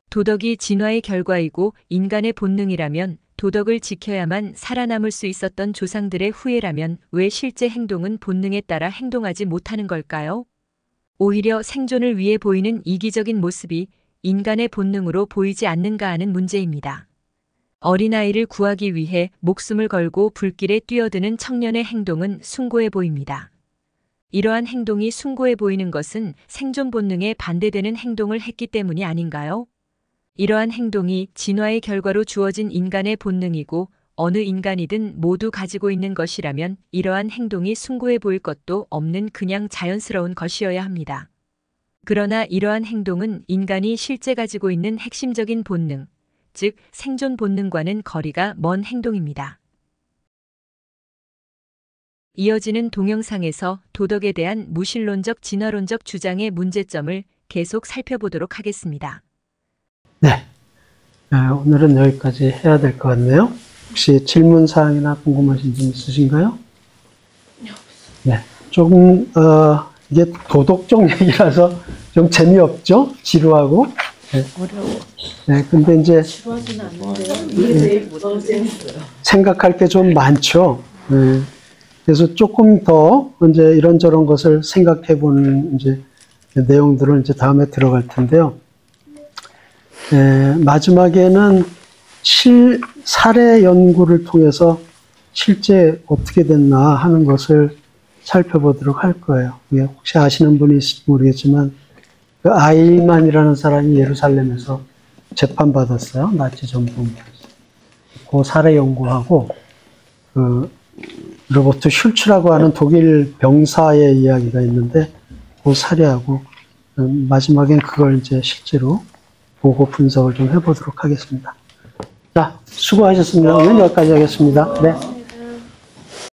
[SPEAKER 6] 도덕이 진화의 결과이고 인간의 본능이라면 도덕을 지켜야만 살아남을 수 있었던 조상들의 후예라면 왜 실제 행동은 본능에 따라 행동하지 못하는 걸까요? 오히려 생존을 위해 보이는 이기적인 모습이 인간의 본능으로 보이지 않는가 하는 문제입니다. 어린아이를 구하기 위해 목숨을 걸고 불길에 뛰어드는 청년의 행동은 숭고해 보입니다. 이러한 행동이 숭고해 보이는 것은 생존 본능에 반대되는 행동을 했기 때문이 아닌가요? 이러한 행동이 진화의 결과로 주어진 인간의 본능이고 어느 인간이든 모두 가지고 있는 것이라면 이러한 행동이 숭고해 보일 것도 없는 그냥 자연스러운 것이어야 합니다. 그러나 이러한 행동은 인간이 실제 가지고 있는 핵심적인 본능, 즉 생존 본능과는 거리가 먼 행동입니다. 이어지는 동영상에서 도덕에 대한 무신론적 진화론적 주장의 문제점을 계속 살펴보도록 하겠습니다.
[SPEAKER 1] 네, 오늘은 여기까지 해야 될 것 같네요. 혹시 질문사항이나 궁금하신 점 있으신가요? 네, 조금 이게 도덕적 얘기라서 좀 재미없죠? 지루하고. 네.
[SPEAKER 3] 어려워.
[SPEAKER 1] 네, 근데 이제
[SPEAKER 3] 지루하지는 않는데 이게 제일 너무 재밌어요.
[SPEAKER 1] 생각할 게 좀 많죠. 네. 그래서 조금 더 이제 이런저런 것을 생각해보는 이제 내용들을 이제 다음에 들어갈 텐데요. 마지막에는 사례 연구를 통해서 실제 어떻게 됐나 하는 것을 살펴보도록 할 거예요. 혹시 아시는 분이 있을지 모르겠지만 그 아일만이라는 사람이 예루살렘에서 재판받았어요. 나치 정부에서. 그 사례 연구하고 그 로버트 슐츠라고 하는 독일 병사의 이야기가 있는데 그 사례하고 마지막엔 그걸 이제 실제로 보고 분석을 좀 해보도록 하겠습니다. 자, 수고하셨습니다. 오늘 여기까지 하겠습니다. 네.